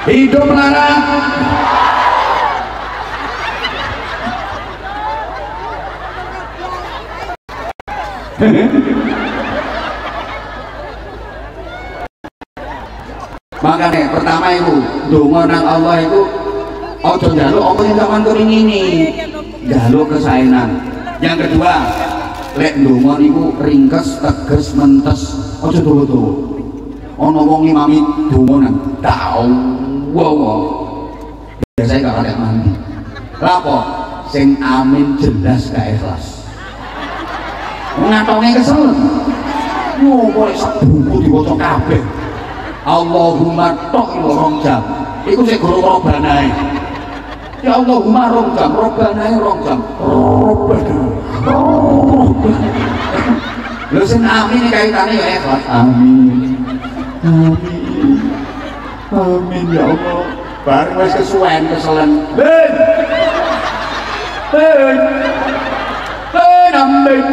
Hidup melarat. Makanya pertama itu donga nang Allah itu ojo njaluk apa sing sampean kepingini, njaluk kesaenan. Yang kedua, lek ndonga niku ringkes, teges, mentes, aja dawa-dawa. Ana wong imami donga nang dawa. Biasane gak ada mandi. Lapo? Sing amin jelas gak ikhlas. Ngatonge kesel. Yo kok sak buku diwaca kabeh. Allahumma tok 2 jam. Iku sik guru robanae. Ya Allahumma 2 jam, robanae 2 jam. Lho sing amin kaitane ya ikhlas. Amin. Amin ya Allah. Bareng wis kesuwen keselen. Amin.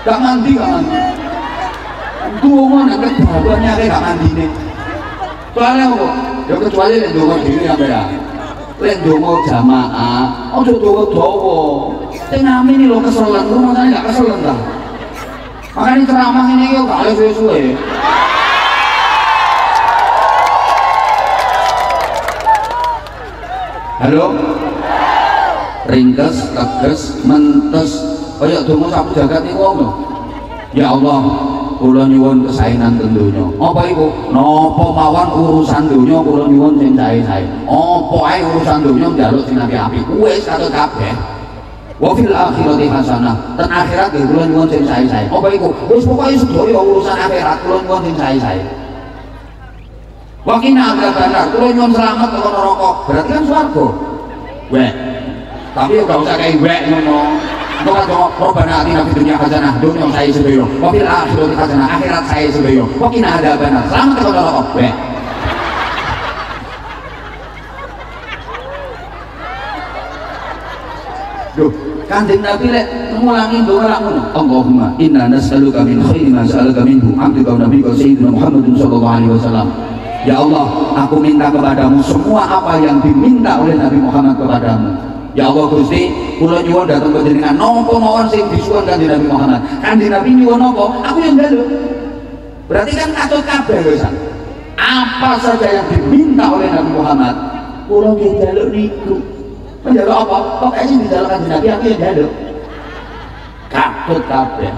Gak mandi. Donga nek babanya gak mandine. Soalnya apa? Ya kecuali lek donga dhewe ya ya. Lek donga jamaah, aja donga dawa. Sing amin lho keselen, lu makane gak keselen ta. Makane ceramah ngene iki gak oleh suwe-suwe. Halo? Ringkes, teges, mentes. Kaya donga sapu jagat niku ngono. Ya Allah, kula nyuwun kesaenan ten donya. Apa iku? Napa mawon urusan donya kula nyuwun sing sae-sae. Apa ae urusan donya njaluk sing apik-apik. Wis katut kabeh. Wa fil akhirati hasanah. Ten akhirat nggih kula nyuwun sing sae-sae. Apa iku? Wis pokoke sedaya urusan akhirat kula nyuwun sing sae-sae. Wa qina adzabannar. Kula nyuwun selamat teko neraka. Berarti kan swarga. Weh. Tapi ora usah kaya wek ngono. Bukan doa Rabbana atina fid dunya hasanah, dunya saya sedoyo. Wa fil akhirati hasanah, akhirat saya sedoyo. Wa qina adzabannar. Selamat teko neraka. Weh. Duh, Kanjeng Nabi lek ngulangi doa lak ngono. Allahumma inna nas'aluka min khairi ma sa'alaka minhu 'abduka wa nabiyyuka sayyidina Muhammadin sallallahu alaihi wasallam. Ya Allah, aku minta kepadamu semua apa yang diminta oleh Nabi Muhammad kepadamu. Ya Allah Gusti, kula nyuwun dhateng panjenengan napa mawon sing disuwun Kanjeng Nabi Muhammad. Kanjeng Nabi nyuwun napa? Aku yang njaluk. Berarti kan katut kabeh wis. Apa saja yang diminta oleh Nabi Muhammad, kula nggih njaluk niku. Menjaluk apa? Pokoke sing dijaluk Kanjeng Nabi aku yang njaluk. Katut kabeh.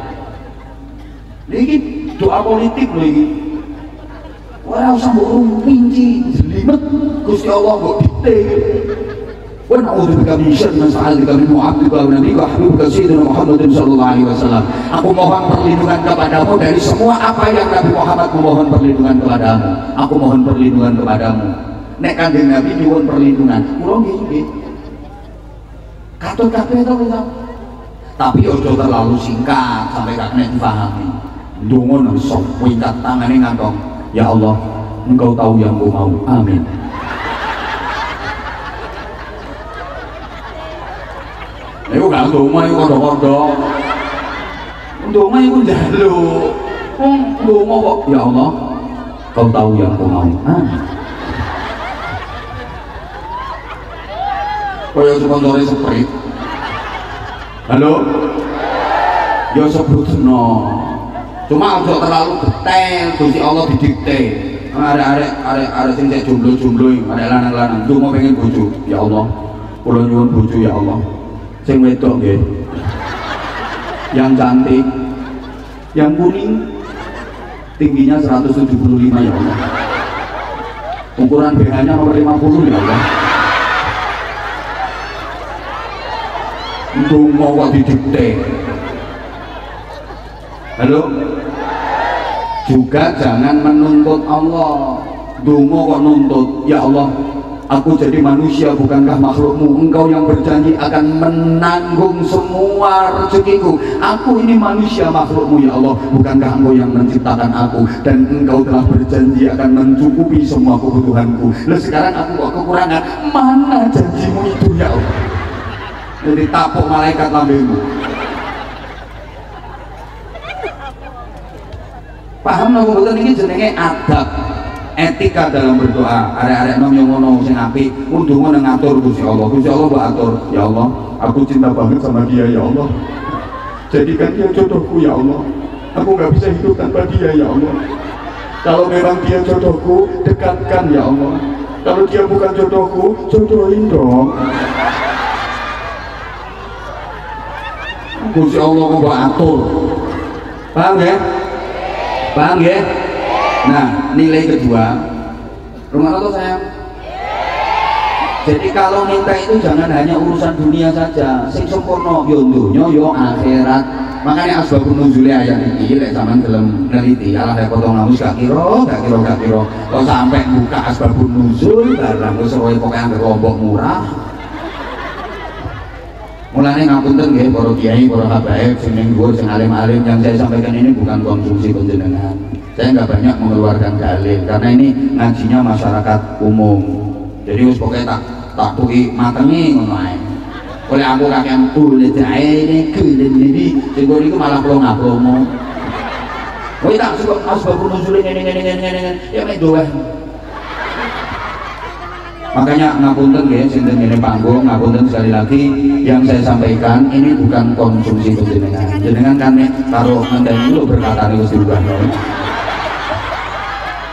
Niki doa politik lho iki. Ora usah mbok rumpinci, jelimet Gusti Allah mbok dite. Wa na'udzu bika min syarri ma sa'alaka min mu'abdika wa nabiyyika habibuka sayyidina Muhammadin sallallahu alaihi wasallam. Aku mohon perlindungan kepadamu dari semua apa yang Nabi Muhammad memohon perlindungan kepadamu. Aku mohon perlindungan kepadamu. Nek Kanjeng Nabi nyuwun perlindungan, kula nggih. Katut kabeh to kula. Tapi ojo terlalu singkat sampai gak kena dipahami. Ndonga nang sok wingat tangane ngantong. Ya Allah, Engkau tahu yang ku mau. Amin. Iku gak ndonga iku kodho-kodho. Ndonga iku njaluk. Wong ndonga kok ya Allah, Kau tahu yang ku mau. Amin. Kaya sponsore Sprite. Halo? Ya sebutno. Cuma aja terlalu detail, Gusti Allah didikte. Arek-arek sing cek jomblo-jomblo, arek lanang-lanang, ndonga pengen bojo. Ya Allah, kula nyuwun bojo ya Allah. Sing wedok nggih. Yang cantik, yang kuning, tingginya 175 ya Allah. ukuran BH-nya nomor 50 ya Allah. Ndonga kok didikte. Halo? Juga jangan menuntut Allah. Ndonga kok nuntut, ya Allah, aku jadi manusia bukankah makhlukmu? Engkau yang berjanji akan menanggung semua rezekiku. Aku ini manusia makhlukmu ya Allah, bukankah engkau yang menciptakan aku? Dan engkau telah berjanji akan mencukupi semua kebutuhanku. Lalu sekarang aku kok kekurangan. Mana janjimu itu ya Allah? Jadi tapuk malaikat lambemu. Paham nopo mboten iki jenenge adab, etika dalam berdoa. Arek-arek nom yang ngono sing apik, ndonga nang ngatur Gusti Allah. Gusti Allah mbok atur, ya Allah, aku cinta banget sama dia ya Allah. Jadikan dia jodohku ya Allah. Aku nggak bisa hidup tanpa dia ya Allah. Kalau memang dia jodohku, dekatkan ya Allah. Kalau dia bukan jodohku, jodohin dong. Gusti Allah mbok atur. Paham ya? Paham ya? Nah, nilai kedua, rumah Allah sayang. Jadi kalau minta itu jangan hanya urusan dunia saja, sing sempurna yo dunya yo akhirat. Makanya asbabun nuzul ayat ini lek sampean gelem neliti, alah rek potong ngamus gak kira. Kok sampai buka asbabun nuzul barang wis roe pokoke anggar lombok murah. Mulane ngapunten nggih para kiai, para habaib sing ning dhuwur sing alim-alim, yang saya sampaikan ini bukan konsumsi panjenengan. Saya nggak banyak mengeluarkan dalil karena ini ngajinya masyarakat umum. Jadi wis pokoke tak tuki matengi ngono ae. Oleh aku kakean boleh jae ini gelen iki sing iku malah promo. Kowe tak sebut asbabun nuzul ngene ya mek doa. Makanya ngapunten ya, sinten ini panggung, ngapunten sekali lagi, yang saya sampaikan ini bukan konsumsi panjenengan. Jenengan kan taruh ngenteni lu berkata wis dirubah.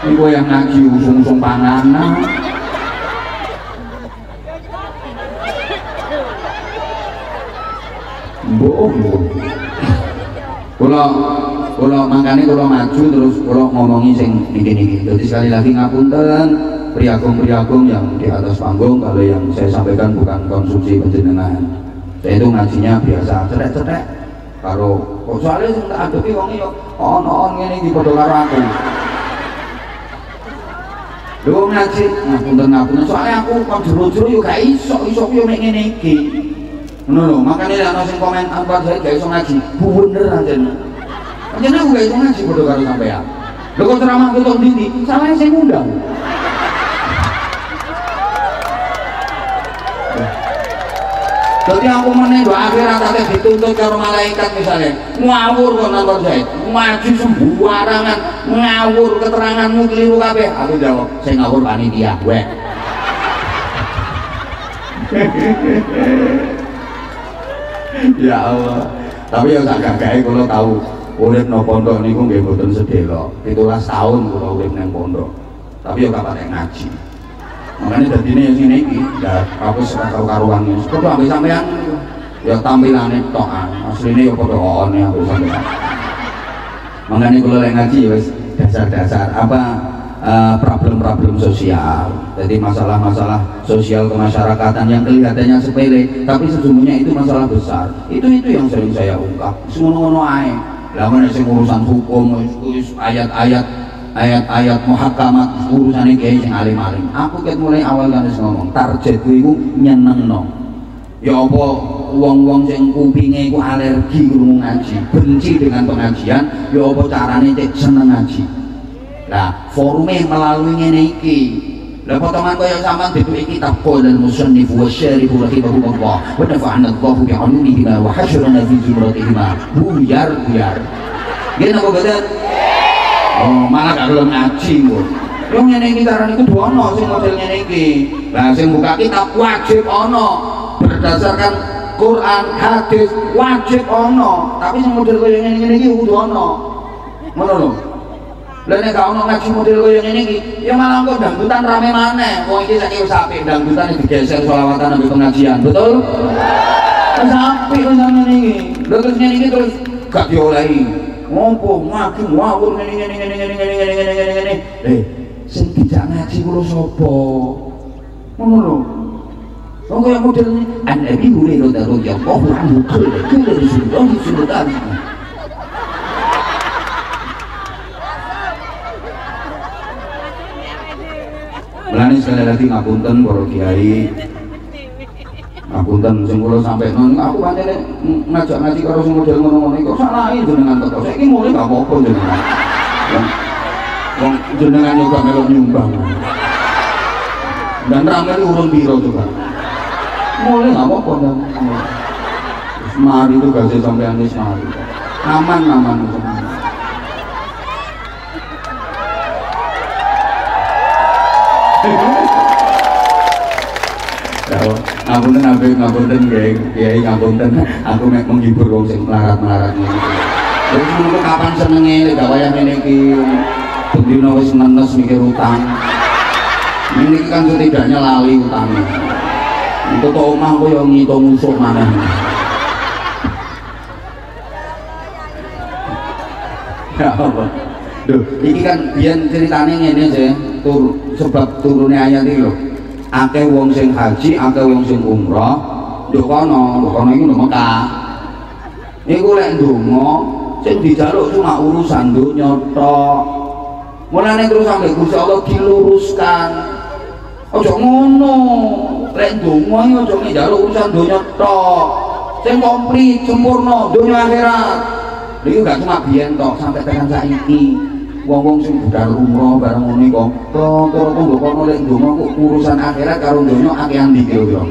Ini gue yang ngaji usung-usung panganan. Bohong. Kalau makanya kalau maju terus kalau ngomongi sing niki. Jadi sekali lagi ngapunten. Priagung-priagung yang di atas panggung, kalau yang saya sampaikan bukan konsumsi panjenengan. Saya itu ngajinya biasa, cetek-cetek. Karo kok soalnya sing tak adepi wong iki ono ngene iki padha karo aku. Lho ngaji, ngapunten soalnya aku kok jero-jero yo gak iso yo mek ngene iki. Ngono lho, makane ana sing komen apa saya gak iso ngaji. Bener anjen. Anjen aku gak iso ngaji padha karo sampean. Lho kok ceramah ketok ndi? Salah sing ngundang. Jadi aku meneng do akhirat ate dituntut karo malaikat misalnya ngawur kok nonton saya maju sembarangan ngawur keteranganmu keliru kabeh. Aku jawab saya ngawur panitia gue. Ya Allah, tapi ya tak gagahe kula tahu urip nang pondok niku nggih mboten sedelo 17 tahun kula urip nang pondok tapi ya kapan ngaji. Makanya jadi ini sini iki, ya aku serak karuan ini. Kok ambil sampean, ya tampilannya tokan, aslinya ya podoan ya ambil sampean. Makanya kalau lagi ngaji ya dasar-dasar apa problem-problem sosial. Jadi masalah-masalah sosial kemasyarakatan yang kelihatannya sepele, tapi sesungguhnya itu masalah besar. Itu yang sering saya ungkap. Semua ae. Lah men sing urusan hukum, ayat-ayat muhakamat urusan kiai sing alim-alim. Aku ket mulai awal kan ngomong targetku iku nyenengno. Ya apa wong-wong sing kupinge iku alergi krungu ngaji, benci dengan pengajian, ya apa carane cek seneng ngaji. Lah forume melalui ngene iki. Lah potongan kaya sampean ditulis kitab Qaulul Musannif wa Syarih rahimahullah wa nafa'ana Allahu bi 'ulumihima wa hasyarana fi zumratihima. Buyar. Nggih napa boten? Oh, malah gak belum ngaji kok. Yo ngene iki carane kudu ana sing model ngene iki. Lah sing buka kitab wajib ana berdasarkan Quran, hadis wajib ana. Tapi sing model koyo ngene iki kudu ana. Ngono lho. Lah nek gak ana ngaji model koyo ngene iki, ya malah kok dangdutan rame maneh. Wong iki saiki wis apik dangdutan digeser selawatan ambil pengajian. Betul? Wis apik wis ngene iki. Lha terus ngene iki terus gak diolehi. Ngompo ngaji ngawur ngene. sing dijak ngaji kula sapa ngono lho wong kaya model Nabi Hurairah radhiyallahu anhu kula Rasulullah Mulane sekali lagi ngapunten para kiai. Ngapunten sing kula sampaikan aku pancen ngajak ngaji karo sing model ngono-ngono kok salahi jenengan teko. Saiki mulai gak apa-apa jenengan. Wong jenengan juga melok nyumbang. Dan ramai urun biro juga. Mulai gak apa-apa dan mari tugasnya sampean wis mari. Aman. Ngapunten Kiai ngapunten aku mek menghibur wong sing melarat-melarat ngene. Terus ngono kapan senenge lek gak wayah ngene iki. Bendina wis nenes mikir utang. Ini kan setidaknya lali utangnya. Untuk omah ku yo ngitung musuh maneh. Ya apa? Duh, ini kan biyen ceritane ngene sih, sebab turune ayat iki lho. Akeh wong sing haji, akeh wong sing umrah, nduk kono iki nduk Mekah. Iku lek ndonga sing dijaluk cuma urusan donya tok. Mulane terus sampe Gusti Allah diluruskan. Aja ngono. Lek ndonga iki aja njaluk urusan donya tok. Sing komplit, sempurna donya akhirat. Iki gak cuma biyen tok sampai tekan saiki. Wong-wong sing budal umroh bareng ngono iku terus kok kono lek ndonga kok urusan akhirat karo donya akehan ndi kira-kira.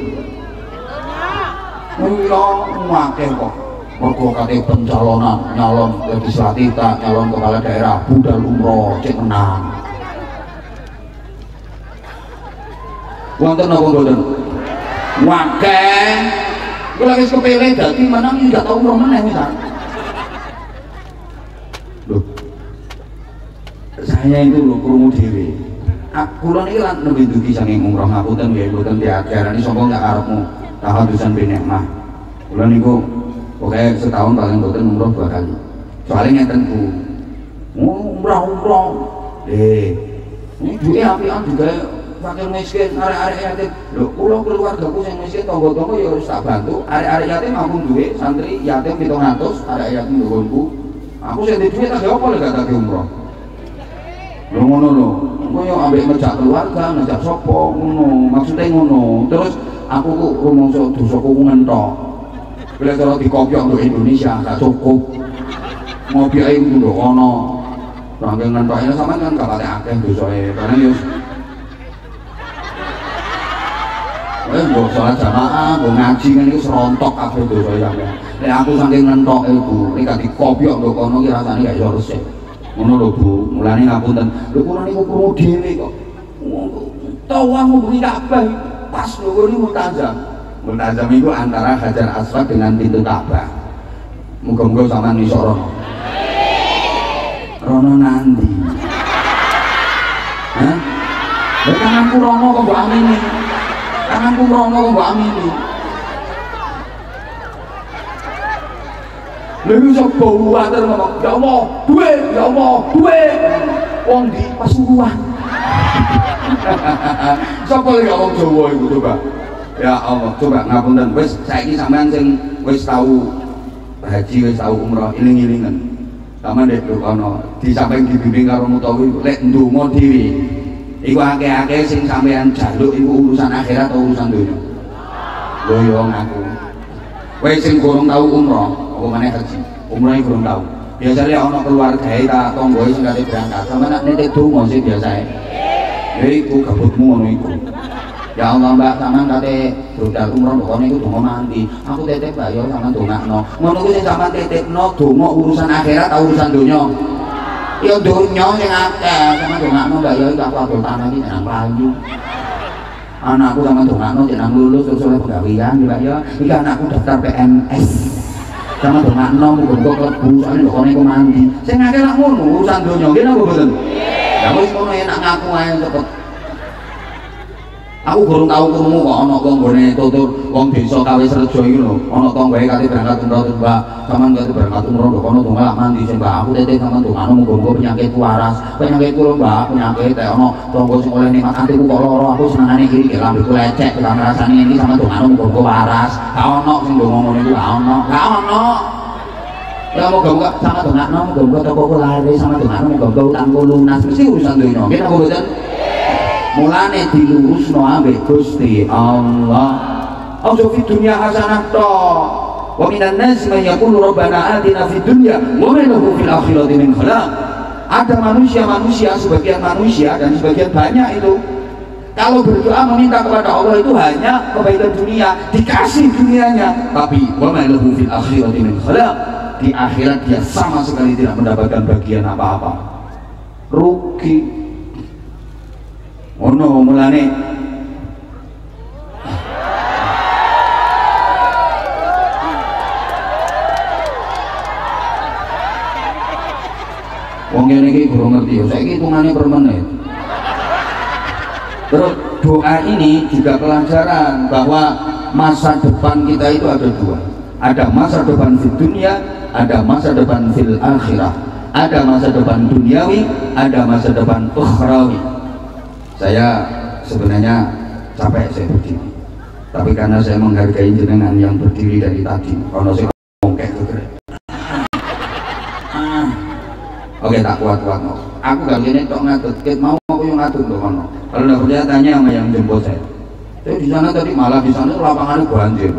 Akeh kok. Mergo kate pencalonan nyalon legislatif, nyalon kepala daerah, budal umroh cek menang. Wonten napa mboten? Akeh. Kula wis kepilih dadi menang iki gak tau umroh meneh misal. Loh. Saya itu lho krungu dhewe. Kula niki lan nembe dugi saking umroh ngapunten nggih mboten diajarani sapa gak karepmu tahadusan binikmah. Kula niku pokoke setahun paling mboten umroh 2 kali. Soalnya ngeten Bu. Umroh. Ini duwe apian juga fakir miskin, arek-arek yatim. Lho kula keluargaku sing miskin tangga-tangga ya wis tak bantu. Arek-arek yatim aku duwe santri yatim 700, arek yatim ndonku. Aku sing duwe tak apa lek gak tak umroh. Lho ngono lho, koyo ambek ngejak keluarga, ngejak sapa ngono, maksudnya ngono. Terus aku kok rumangsa dosaku ngentok. Bila cara dikopiok untuk Indonesia gak cukup. Ngopi ae kudu ndok ono. Rangkeng ngentok sampean kan gak patek akeh dosae, karena yo mbok salat jamaah, mbok ngaji kan iku serontok kabeh dosae sampean. Nek aku saking ngentoke Bu, nek gak dikopiok ndok kono ki rasane gak iso resik. Ngono lho Bu, mulane ngapunten. Lho kula niku krungu dhewe kok. Tawang ngubengi Ka'bah pas lho niku Multazam. Multazam itu antara Hajar Aswad dengan pintu Ka'bah. Muga-muga sampean iso rono. Rono nanti. Hah? Lha tanganku rono kok mbok amini. Tanganku rono kok mbok amini. Lalu sapa water ngomong, ya Allah, duit, ya Allah, duit. Wong di Pasuruan. Sapa lek ngomong Jawa iku coba. Ya Allah, coba ngapunten wis saiki sampean sing wis tau haji, wis tau umrah, iling-ilingan. Sampeyan nek kono di samping dibimbing karo Mutawi lek ndonga dhewe. Iku akeh-akeh sing sampean jaluk iku urusan akhirat atau urusan donya. Lho yo ngaku. Kowe sing gorong tau umrah, apa meneh haji? Umrah gorong tau. Biasane ana keluargae ta tanggoe sing kate berangkat. Sampeyan nek nitik donga sing biasae. Ya iku gabutmu ngono iku. Ya Allah Mbak, sampean kate budal umrah kono iku donga mandi. Aku titip Mbak yo sampean dongakno. Ngono kuwi sing sampean titipno donga urusan akhirat atau urusan donya? Ya donya sing akeh, sampean dongakno Mbak yo aku adol tanah iki nang Payu. Anakku sama dongakno jeneng lulus terus oleh pegawean Mbak ya. Iki anakku daftar PNS. Sama dongakno muga-muga klebu soalé kok niku mandi. Sing akeh lak ngono urusan donya nggih napa mboten? Ya wis ngono enak ngaku ae cepet. Aku gurung tahu krungu kok ana wong nggone tutur wong desa Kawis Rejo iki lho, ana tanggae kate berangkat umroh Mbak, sampean kate berangkat umroh kok ana donga mandi sing Mbak, aku tete sampean dongano muga-muga penyakitku waras. Penyakitku lho Mbak, penyakit ana tangga sing oleh nikmat antiku kok lara, aku senengane iki lambeku lecek, ora ngrasani iki sampean dongano muga-muga waras. Gak ono sing ndonga ngono iku, gak ono. Ya moga-moga sama dongano muga-muga tokoku laris, sama dongano muga-muga utangku lunas, mesti urusan donya. Nggih apa boten? Mulane dilurusno ambek Gusti Allah. Aja fi dunya hasanah to. Wa minan nas man yaqulu rabbana atina fid dunya wa ma lahu fil akhirati min khalaq. Ada manusia sebagian manusia dan sebagian banyak itu kalau berdoa meminta kepada Allah itu hanya kebaikan dunia, dikasih dunianya, tapi wa ma lahu fil akhirati min khalaq. Di akhirat dia sama sekali tidak mendapatkan bagian apa-apa. Rugi. Ono mulane wong ngene iki guru ngerti ya, saiki hitungane per menit. Terus doa ini juga pelajaran bahwa masa depan kita itu ada dua. Ada masa depan di dunia, ada masa depan fil akhirah. Ada masa depan duniawi, ada masa depan ukhrawi. Saya sebenarnya capek saya berdiri, tapi karena saya menghargai jenengan yang berdiri dari tadi, kalau saya ngomongke gitu. Oke, tak kuat no. Aku gak gini tok ngatut, mau aku yang ngatut loh kono. Kalau nggak percaya tanya sama yang jemput saya. Saya di sana tadi malah di sana lapangannya banjir,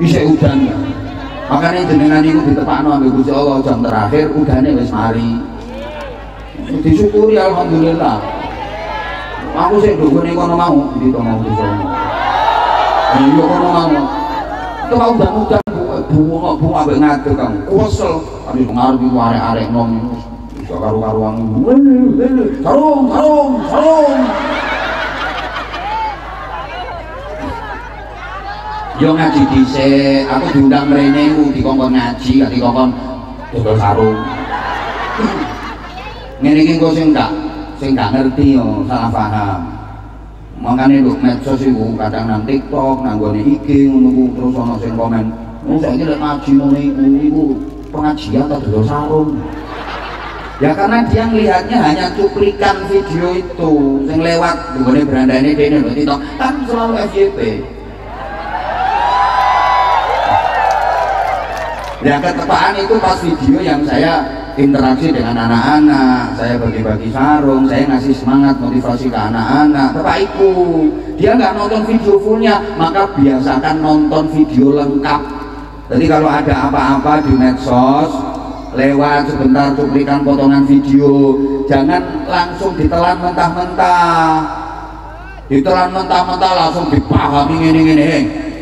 bisa hujan ya. Makanya jenengan itu ditepakno ambek Gusti Allah jam terakhir udane wis mari. Disyukuri alhamdulillah. Aku sih dukune kono mau, gitu mau di sana. Iya kono mau. Itu mau udan bunga ambek ngadeg kamu. Kesel, tapi ngarep iku arek-arek nom iso karo-karuan. Sarung. Yo ngaji dhisik, aku diundang mrene iku dikongkon ngaji, gak dikongkon dodol sarung. Ngene iki kok sing gak ngerti yo, salah paham. Makane lho medsos iku kadang nang TikTok, nang gone IG ngono terus ana sing komen, "Oh, saiki lek ngaji ngono iku pengajian ta dodol sarung." Ya karena dia melihatnya hanya cuplikan video itu sing lewat nggone berandane dene lho TikTok, kan selalu FYP. Ya ketepaan itu pas video yang saya interaksi dengan anak-anak, saya bagi-bagi sarung, saya ngasih semangat motivasi ke anak-anak. Bapak Ibu, dia nggak nonton video fullnya, maka biasakan nonton video lengkap. Jadi kalau ada apa-apa di medsos, lewat sebentar cuplikan potongan video, jangan langsung ditelan mentah-mentah. Ditelan mentah-mentah langsung dipahami gini-gini.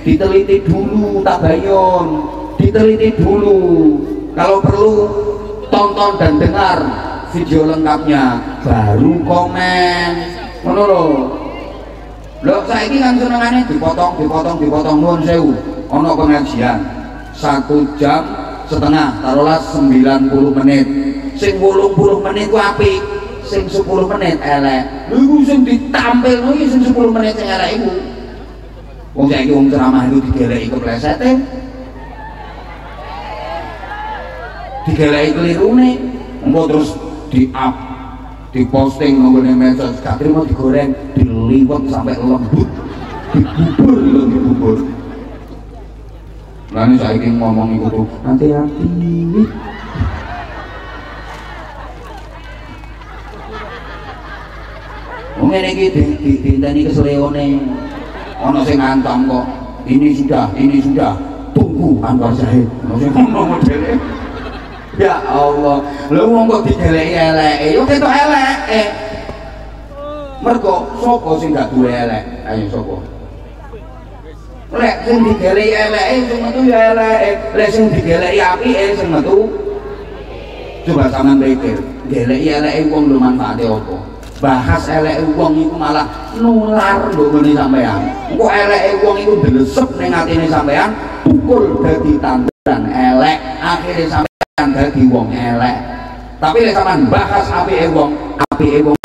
Diteliti dulu, tabayun. Diteliti dulu, kalau perlu tonton dan dengar video lengkapnya baru komen. Ngono lho, saiki kan senengane dipotong nuwun sewu. Ono pengajian 1,5 jam, taruhlah 90 menit. Sing 80 menit ku apik, sing 10 menit elek. Lha iku sing ditampilno iki sing 10 menit sing elek iku. Wong saiki wong ceramah itu digeleki keplesete. Digeleki kelirune, engko terus di-up, diposting nggone medsos, gak trimo digoreng, diliwet sampai lembut, dibubur. Lah nek saiki ngomong iku tuh, hati-hati. Wong ngene iki diteni keseleone. Ana sing ngancam kok, ini sudah, tunggu Anwar Zahid. Ana sing ngomong modele. Ya Allah, lha wong kok digeleki eleke, yo ketok eleke. Mergo sapa sing gak duwe elek? Ayo sapa? Lek sing digeleki eleke sing metu ya eleke, lek sing digeleki apike sing metu. Coba sampean pikir, geleki eleke wong lho manfaate apa? Bahas eleke wong iku malah nular lho ngene sampean. Engko eleke wong iku delesep ning atine sampean, pukul dadi tanduran elek, akhire sampean dadi wong elek. Tapi lek sampean bahas apike wong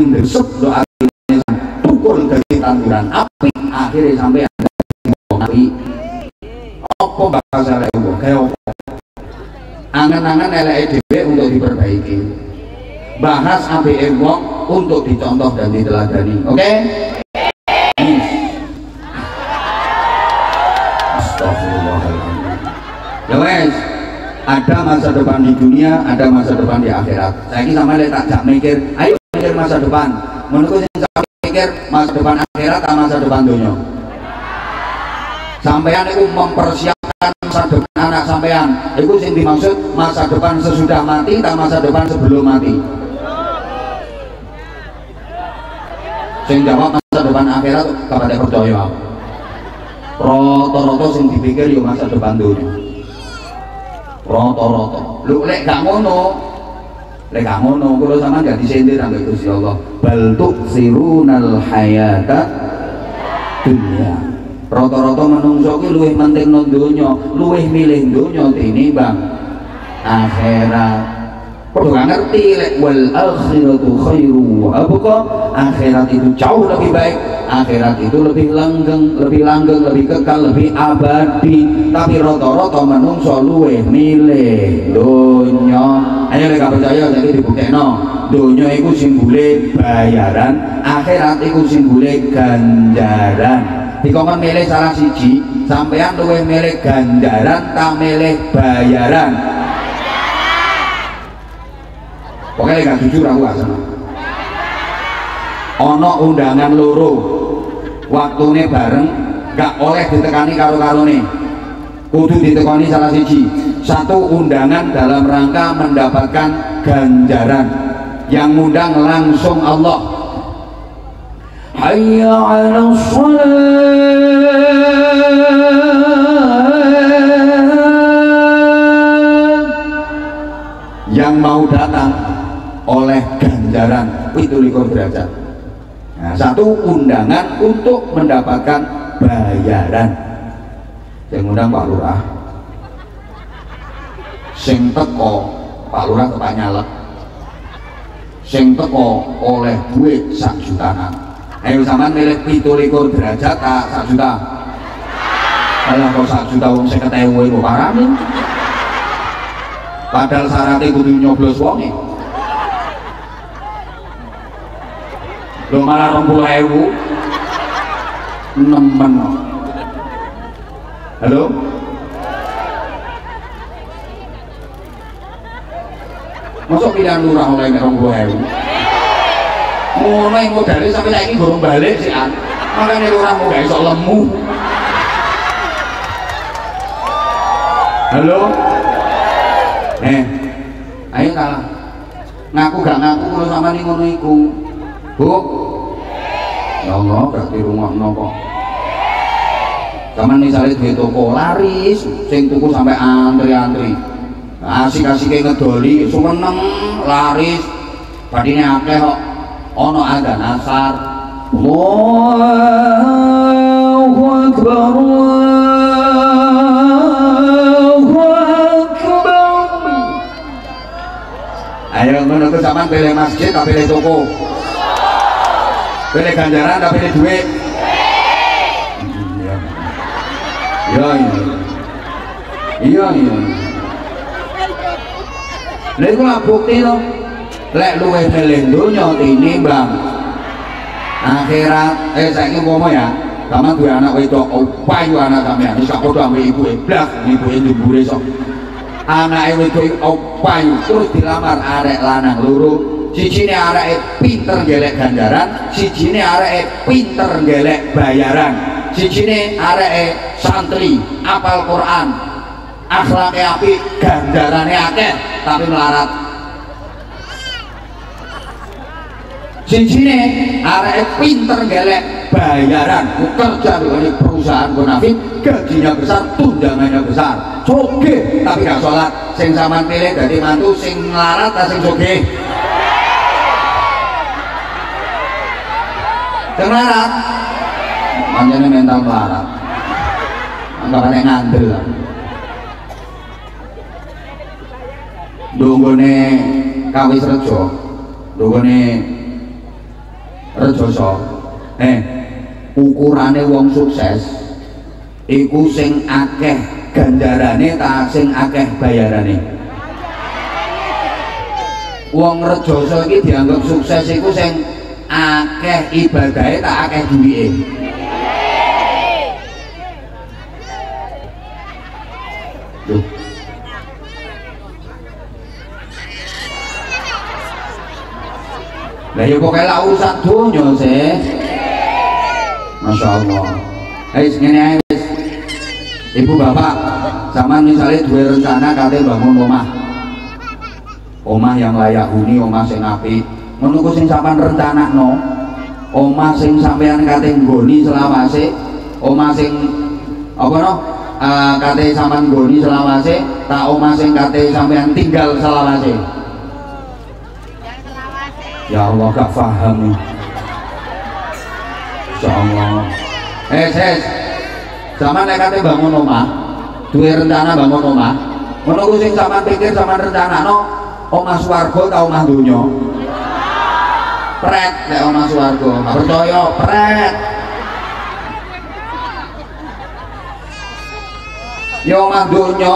ndesep lho atine pukul kudu dadi tanduran api akhirnya sampai api apa bahasa elek wong kaya apa angan-angan elek dhewe untuk diperbaiki bahas apike wong untuk dicontoh dan diteladani oke Astagfirullahaladzim ya wes ada masa depan di dunia ada masa depan di akhirat saya ini sama tak jak mikir ayo mikir masa depan menurutku sing mikir masa depan akhirat atau masa depan dunia sampean itu mempersiapkan masa depan anak sampean itu yang dimaksud masa depan sesudah mati atau masa depan sebelum mati sing jawab masa depan akhirat kepada percaya roto-roto sing dipikir yo masa depan dunia roto-roto lu lek gak ngono kalau sama gak disendir sampai Gusti Allah bal tuksirunal hayata dunia rata-rata menungso ki luwih penting nang donya, luwih milih donya tinimbang akhirat. Padha ngerti lek wal akhiratu khairu wa abqa, akhirat itu jauh lebih baik, akhirat itu lebih langgeng, lebih kekal, lebih abadi. Tapi rata-rata menungso luwih milih donya. Ayo lek gak percaya saiki dibuktekno. Donya iku simbole bayaran, akhirat iku simbole ganjaran. Dikongkon milih salah siji, sampean luwih milih ganjaran ta milih bayaran? Pokoknya gak jujur aku asal. Ono undangan loro, waktune bareng, gak oleh ditekani karo-karone. Kudu ditekani salah siji. Satu undangan dalam rangka mendapatkan ganjaran, yang ngundang langsung Allah. Hayya 'alas shalah. Yang mau datang oleh ganjaran 17 derajat. Nah, satu undangan untuk mendapatkan bayaran. Yang undang Pak Lurah, sing teko Pak Lurah tepak nyalek, sing teko oleh duit 1 jutaan. Ayo sampean milih 17 derajat tak 1 juta? Alah kok 1 juta wong 50.000 iku parane. Padahal syaratnya kudu nyoblos wonge. Lho malah 20.000. Nemen. Halo? Masuk pilihan lurah oleh 20.000. Ngono yang modalnya sampai saiki gorong balik sih an. Makanya lurah mau gak iso lemu. Halo? Ayo kalah. Ngaku gak ngaku kalau sama nih ngono iku. Bu? Ya Allah, berarti rumahno kok. Zaman misalnya di toko laris, sing tuku sampai antri-antri. Asik-asike ngedoli, sumeneng laris. Badine akeh kok. Ono adzan asar. Allahu Akbar. Ayo ngono ku sampean pilih masjid tak pilih toko. Pilih ganjaran tak pilih duit. Iya. Lha iku lak bukti to. Lek luwih milih donya tinimbang akhirat. Saiki umpama ya, sampean duwe anak wedok, payu anak sampean wis gak padha ambek ibuke, blas ibuke njembure sok. Anake wedok payu terus dilamar arek lanang loro. Sijine areke pinter golek ganjaran, sijine areke pinter golek bayaran. Sijine areke santri, apal Quran, akhlake apik, ganjarane akeh tapi melarat. Sijine areke pinter golek bayaran, kerja di perusahaan munafik, gajinya besar, tunjangannya besar, sugih tapi gak sholat. Sing sampean pilih dadi mantu sing melarat ta sing sugih? Sing melarat. Manjane mental melarat. Anggapane ngandel. Dunggone Kawis Rejo, dunggone Rejoso. ukurane wong sukses iku sing akeh ganjarane ta sing akeh bayarane. Wong Rejoso iki dianggap sukses iku sing akeh ibadahe tak akeh duwike. Loh. Lah ya pokoke lak urusan donya sih. Masya Allah. Ngene ae wis. Ibu bapak, sampean misalnya duwe rencana kate bangun omah yang layak huni, omah sing apik. Ngono ku sing sampean rencanakno, omah sing sampean kate nggoni selawase, omah sing apa no? Kate sampean nggoni selawase, tak omah sing kate sampean tinggal selawase. Ya Allah gak paham. Insya Allah. Sampean nek kate bangun omah, duwe rencana bangun omah, ngono ku sing sampean pikir sampean rencanakno omah swarga ta omah donya? Pret nek omah swarga, gak percaya pret. Ya omah donya,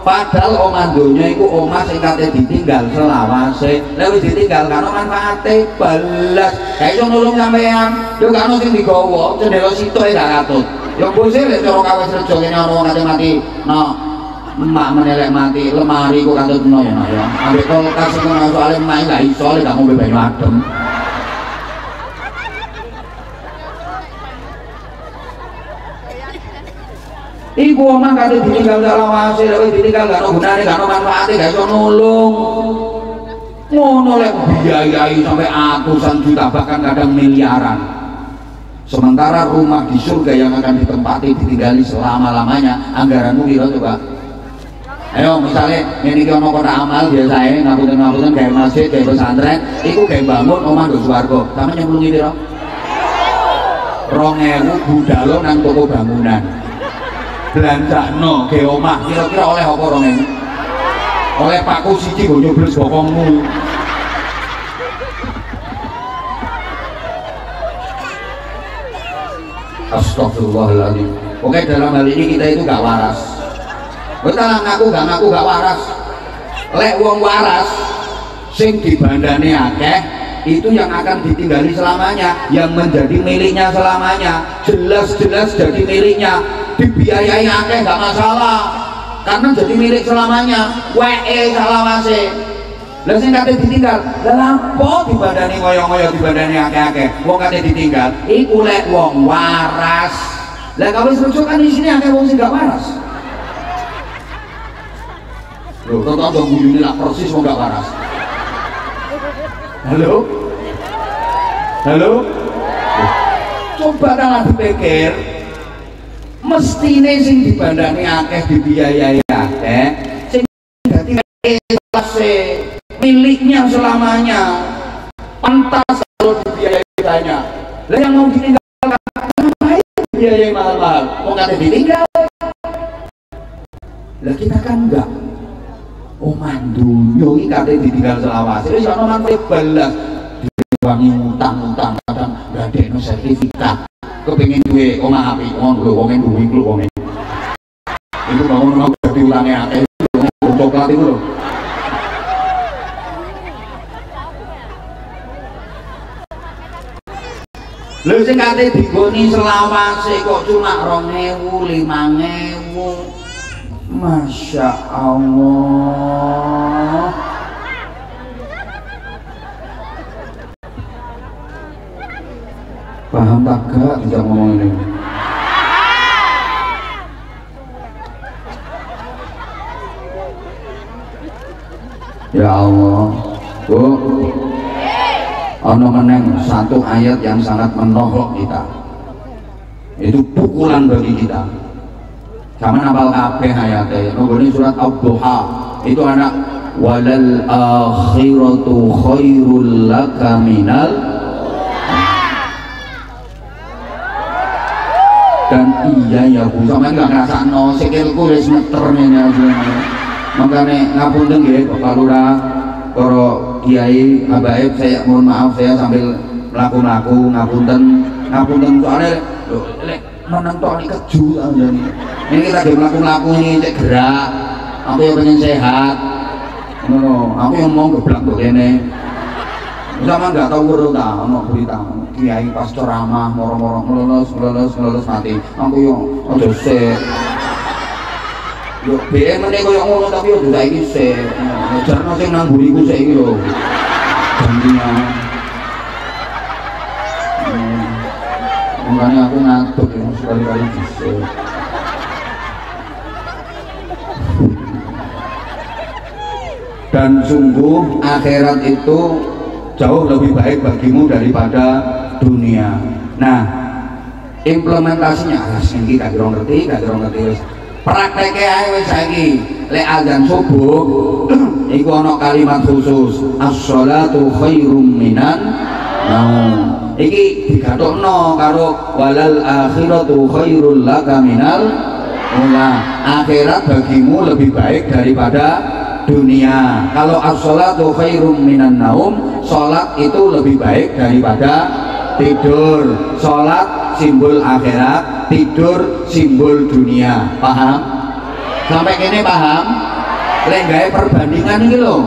padahal omah donya iku omah sing kate ditinggal selawase. Lha wis ditinggal kan manfaate balas. Kae iso nulung sampean, yo gak ono sing digawa, cendela sitoke gak katut. Ya bose lek cara kawis rejo kene ana wong kate mati. Nah, emak menelek mati, lemari kok katutno ya nak ya. Ambek kulkas iku ana soalé emak gak iso lek gak ngombe banyu adem. Iku omah kate ditinggal selawase, lek ditinggal gak ono gunane, gak ono manfaate, gak iso nulung. Ngono lek biayai sampai ratusan juta bahkan kadang miliaran. Sementara rumah di surga yang akan ditempati ditinggali selama-lamanya, anggaranmu kira coba. Ayo misalnya ini ono kota amal biasae ngapunten kayak masjid, kayak pesantren, iku kayak bangun omah do swarga. Sampe nyemplungi piro? 2000 budalo nang toko bangunan. Belanjakno ge omah kira-kira oleh apa 2000? Oleh paku siji go nyobles bokongmu. Astagfirullahaladzim. Oke, dalam hal ini kita itu gak waras. Kita ngaku gak waras. Lek wong waras sing dibandane akeh itu yang akan ditinggali selamanya, yang menjadi miliknya selamanya. Jelas-jelas jadi miliknya, dibiayai akeh gak masalah karena jadi milik selamanya. Salawase. Lah sing kate ditinggal, lah lampo dibandani ngoyo-ngoyo dibandani akeh-akeh. Wong kate ditinggal, iku lek wong waras. Lah kawis rujuk kan di sini akeh wong sing gak waras. Loh, tonton dong guyune lah persis wong gak waras. Halo? Halo? Coba kalau dipikir, mestine sing dibandani akeh dibiayai akeh, sing dadi miliknya selamanya, pantas kalau dibiayai banyak. Lah yang mau ditinggalkan ngapain dibiayai mahal-mahal? Mau kata ditinggal? Lah kita kan enggak. Oh mandunya ini kata ditinggal selawase. Wis ana manfaat balas. Diwangi utang-utang kadang ndadekno sertifikat. Kepengin duwe omah apik, wong duwe iku wong. Itu bangun mau diulangi akeh coklat itu lho. Lha sing kate digoni selawase kok cuma 2000, 5000. Masya Allah. Paham tak gak bisa ngomong ini? Ya Allah, Bu. Ono meneng satu ayat yang sangat menohok kita. Itu pukulan bagi kita. Sama nambal kabeh ayatnya. Nggone surat Ad-Duha. Itu anak walal akhiratu khairul laka minal. Dan iya ya Bu, sampe enggak ngrasakno sikilku wis meter ngene iki. Makane ngapunten nggih Bapak Lurah, para Kiai, habaib, saya mohon maaf saya sambil melaku-laku ngapunten ngapunten soalnya lho lek menentoni keju ini kita lagi melaku ini cek gerak aku yang pengen sehat aku yang mau geblak kok ini sama nggak tahu urut tak ono berita kiai pas ceramah moro-moro ngelulus mati aku yang ojo se yo BM ini kok yang ngono tapi ojo saiki se jarno sing nang buriku saiki lho gantinya makanya aku ngantuk ya sekali-kali bisa dan sungguh akhirat itu jauh lebih baik bagimu daripada dunia. Nah implementasinya yang kita gak ngerti prakteknya aja wis saiki lek azan subuh iku ana kalimat khusus as-sholatu khairum minan naum iki digatokno karo walal akhiratu khairul laka minal ula akhirat bagimu lebih baik daripada dunia. Kalau as-sholatu khairum minan naum sholat itu lebih baik daripada tidur. Sholat simbol akhirat, tidur simbol dunia. Paham? Sampai kini paham? Lek gawe perbandingan ini loh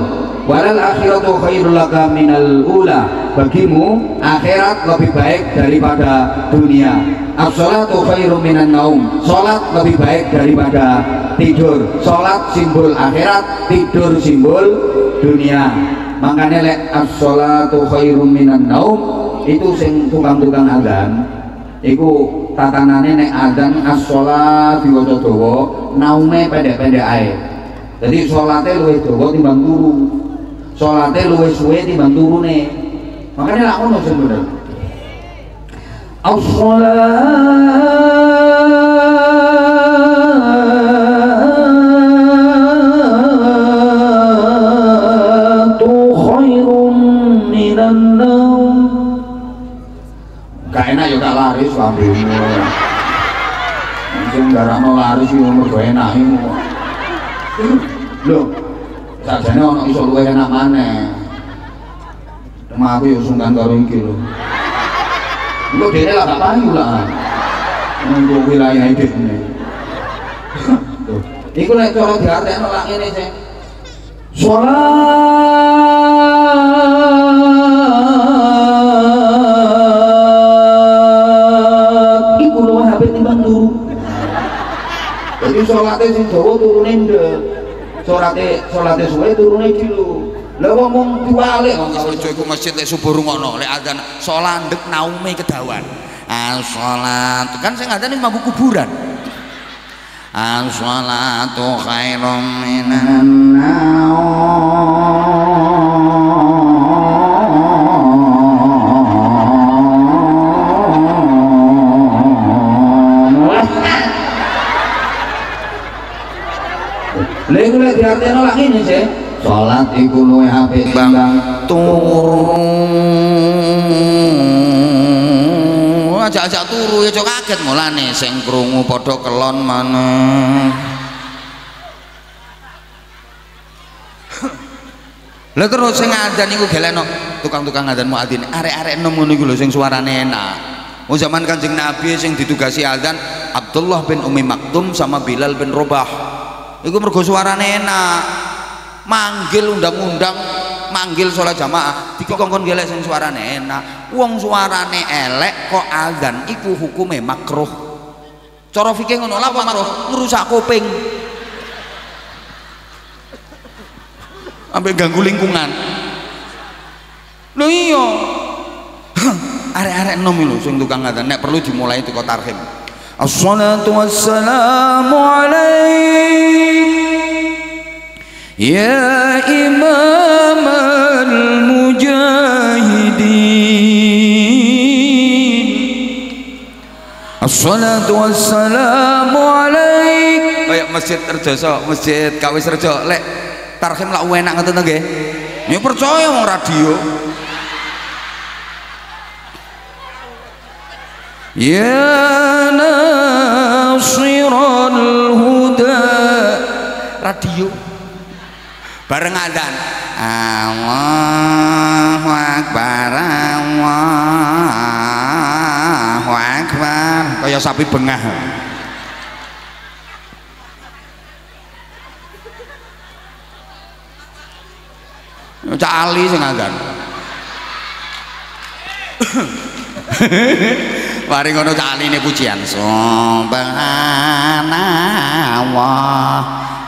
walal akhiratu khairul laka minal ula bagimu akhirat lebih baik daripada dunia. As-sholatu khairum minan naum sholat lebih baik daripada tidur. Sholat simbol akhirat, tidur simbol dunia. Makanya lek as-sholatu khairum minan naum itu sing tukang-tukang adzan iku tatanane nek adzan as-sholat diwaca dawa naume pendek-pendek ae. Jadi sholatnya luwih dawa timbang turu, sholatnya luwih suwe timbang turune. Makanya lak ngono sing bener. As-sholatu khairum minan naum. Gak enak ya gak laris lambemu. Sing garakno laris yo mergo enak iku. Lho, sajane ana iso luwih enak maneh. Cuma aku yo sungkan karo iki lho. Engko dene lah gak payu lah. Untuk wilayah iki ngene. Iku nek cara diartekno lak ngene sing sholat iku luwih apik timbang turu. Jadi sholatnya sing dawa turune ndek. Sholatnya suwe turune dulu. Lah wong diwalik wong kawrujo iku masjid lek subuh rungokno lek adzan sholat ndek naume kedawan. As-sholat kan sing adzan mabuk kuburan. As-sholatu khairum minan naum. Lha iku lek diartekno lak ngene sih. Salat iku luwih apik timbang turu. Ajak-ajak turu ya cok kaget mulane sing krungu padha kelon maneh. Lah terus sing adzan iku gelekno tukang-tukang adzan muadzin arek-arek enom ngono iku lho sing suarane enak. Wong zaman Kanjeng Nabi sing ditugasi adzan Abdullah bin Ummi Maktum sama Bilal bin Rabah. Iku mergo suarane enak. Manggil undang-undang, manggil sholat jamaah dikongkon gelek sing suarane enak. Wong suarane elek kok adzan iku hukume makruh. Cara fikih ngono lha apa makruh? Ngrusak kuping. Sampai ganggu lingkungan. Lho iya. Arek-arek enom lho sing tukang adzan nek perlu dimulai teko tarhim. Assalatu wassalamu alaik ya imam al-mujahidin. Assalatu wassalamu alaik. Kayak masjid Rejoso, masjid Kawis Rejo lek tarhim lak enak ngoten nggih. Ya percaya wong radio. Ya nasiral huda radio bareng adzan Allahu akbar Allahu kaya sapi bengah. Cak Ali sing nganggan. Mari ngono Cak Ali ne pujian. Subhanallah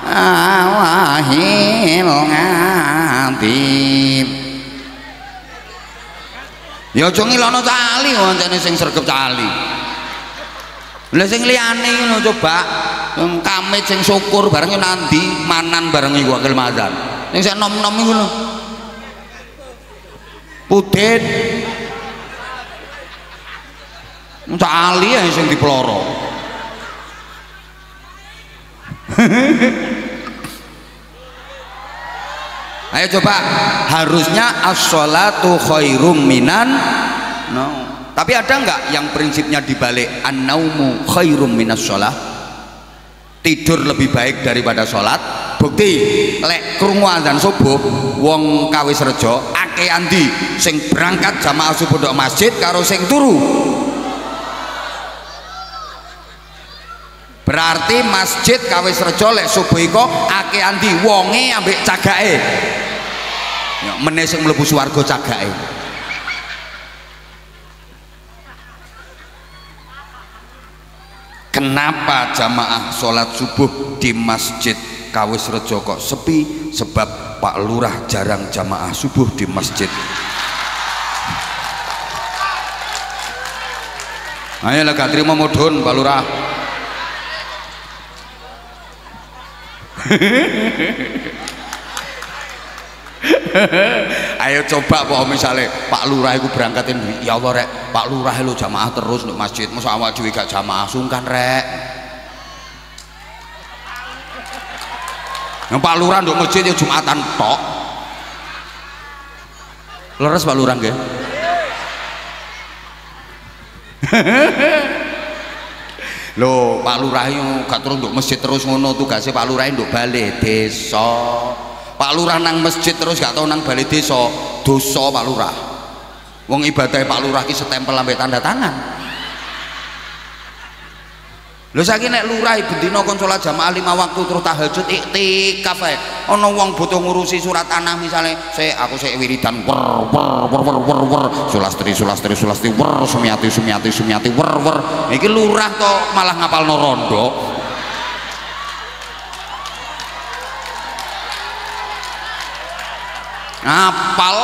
awahil ngatib. Ya aja ngilono Cak Ali wancane sing sregep Cak Ali. Lha sing liyane ngono coba kamit sing syukur bareng nandi manan bareng iku Wakil Mazhar. Sing sak nom-nom iku lho. Pudin Cak Ali ya sing diploro. Ayo coba, harusnya as-sholatu khairum minan no. Tapi ada nggak yang prinsipnya dibalik an-naumu khairum minas sholah, tidur lebih baik daripada sholat? Bukti lek krungu azan subuh wong Kawis Rejo akeh andi sing berangkat jamaah subuh ndok masjid karo sing turu. Berarti masjid Kawis Rejo lek subuh iko akeh andi wonge ambek cagake. Ya meneh sing mlebu swarga cagake. Kenapa jamaah sholat subuh di masjid Kawis Rejo kok sepi? Sebab Pak Lurah jarang jamaah subuh di masjid. Ayo lah gak terima mudhun Pak Lurah. Ayo coba kok misalnya Pak Lurah itu berangkatin, ya Allah rek Pak Lurah lu jamaah terus untuk masjid, masa awak dhewe gak jamaah sungkan rek. Yang Pak Lurah untuk masjid ya Jumatan tok. Leres Pak Lurah nggih? Loh Pak Lurah itu gak terus untuk masjid terus ngono, tugasnya Pak Lurah untuk balik desa. Pak Lurah nang masjid terus gak tau nang balik desa, dosa Pak Lurah. Wong ibadah Pak Lurah ki setempel sampai tanda tangan. Lho saiki nek lurah bendina kon salat jamaah 5 waktu terus tahajud iktikaf ae. Ana wong butuh ngurusi surat tanah misale, aku sik wiridan wer sulastri wer sumiati wer. Iki lurah to malah ngapalno rondo. Ngapal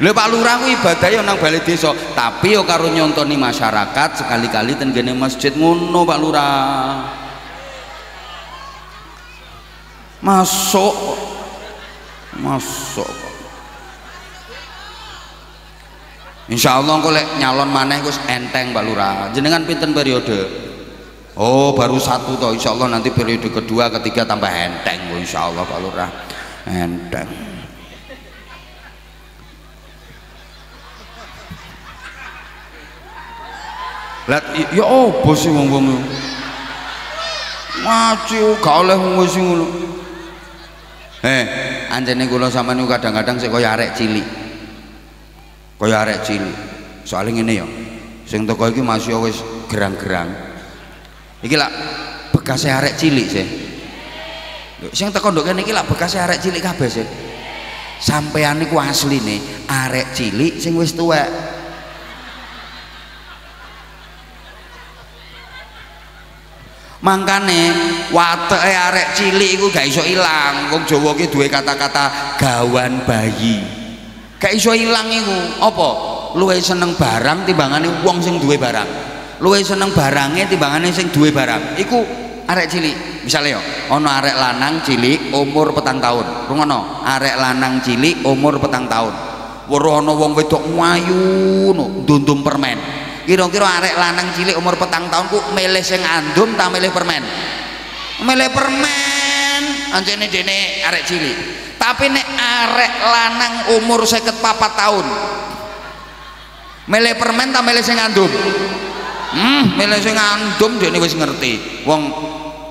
lho Pak Lurah ku ibadah ya nang balik desa, tapi yo karo nyontoni masyarakat sekali-kali ten kene masjid ngono Pak Lurah. Masuk. Insyaallah engko lek nyalon maneh wis enteng Pak Lurah. Jenengan pinten periode? Oh, baru 1 toh. Insyaallah nanti periode kedua, ketiga tambah enteng insyaallah Pak Lurah. Enteng. Lah ya opo sih wong-wong ngaji gak oleh wis ngono. Anjene kula sampean niku kadang-kadang sik kaya arek cilik. Kaya arek cilik. Soale ngene ya. Sing teko iki masih wis gerang-gerang. Iki lak bekase arek cilik sih. Sing teko nduk kene iki lak bekase arek cilik kabeh sih. Sampean niku asline arek cilik sing wis tuwek. Mangkane wateke arek cilik iku gak iso ilang. Wong Jawa ki duwe kata-kata gawan bayi. Gak iso ilang iku. Apa? Luwih seneng barang timbangane wong sing duwe barang. Luwih seneng barange timbangane sing duwe barang. Iku arek cilik. Misale yo, ana arek lanang cilik umur 4 tahun. Rungono, arek lanang cilik umur 4 tahun. Weruh ana wong wedok ayu ndundum permen. Kira-kira arek lanang cilik umur 4 tahun ku milih sing andum ta milih permen? Milih permen. Anjene dene arek cilik. Tapi nek arek lanang umur 54 tahun milih permen ta milih sing andum? Milih sing andum dene wis ngerti. Wong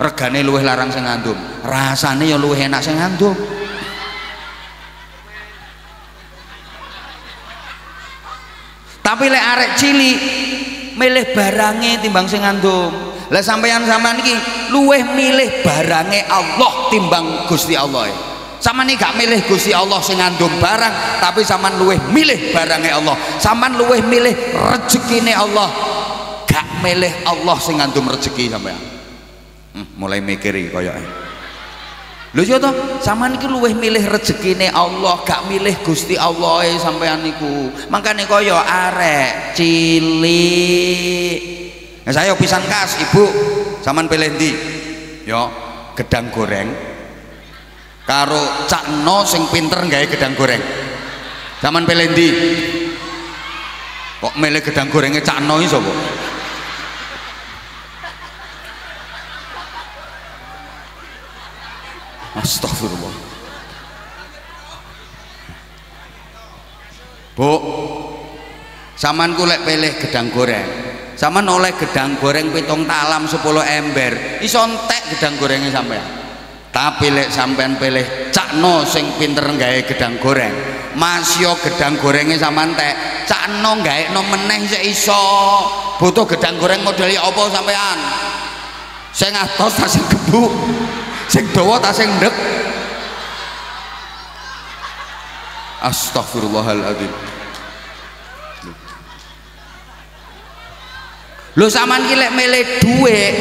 regane luwih larang sing andum, rasane ya luwih enak sing andum. Tapi lek arek cilik milih barange timbang sing ngandum. Lah sampean iki luweh milih barange Allah timbang Gusti Allah. Sampean iki gak milih Gusti Allah sing ngandum barang, tapi sampean luweh milih barange Allah. Sampean luweh milih rezekine Allah, gak milih Allah sing ngandum rezeki sampean. Mulai mikir iki koyoke. Lho yo to, sampean iki luwih milih rezekine Allah, gak milih Gusti Allah sampean niku. Makane kaya arek cilik. Nah, saya pisan kas, Ibu, sampean pilih ndi? Yo, gedang goreng karo Cak No sing pinter gawe gedang goreng. Sampean pilih ndi? Kok milih gedang gorenge Cak No iki sapa? Astagfirullah. Bu, saman ku lek pilih gedang goreng, saman oleh gedang goreng 7 talam 10 ember, iso entek gedang gorengnya sampean. Tapi lek sampean pilih Cak No sing pinter gawe gedang goreng, masih gedang gorengnya sampean entek, Cak No gawe no meneh sik iso. Butuh gedang goreng modelnya apa sampean? Sing atos ta sing gebuk? Sing dawa ta sing ndek? Astagfirullahaladzim. Lho sampean ki lek milih dhuwit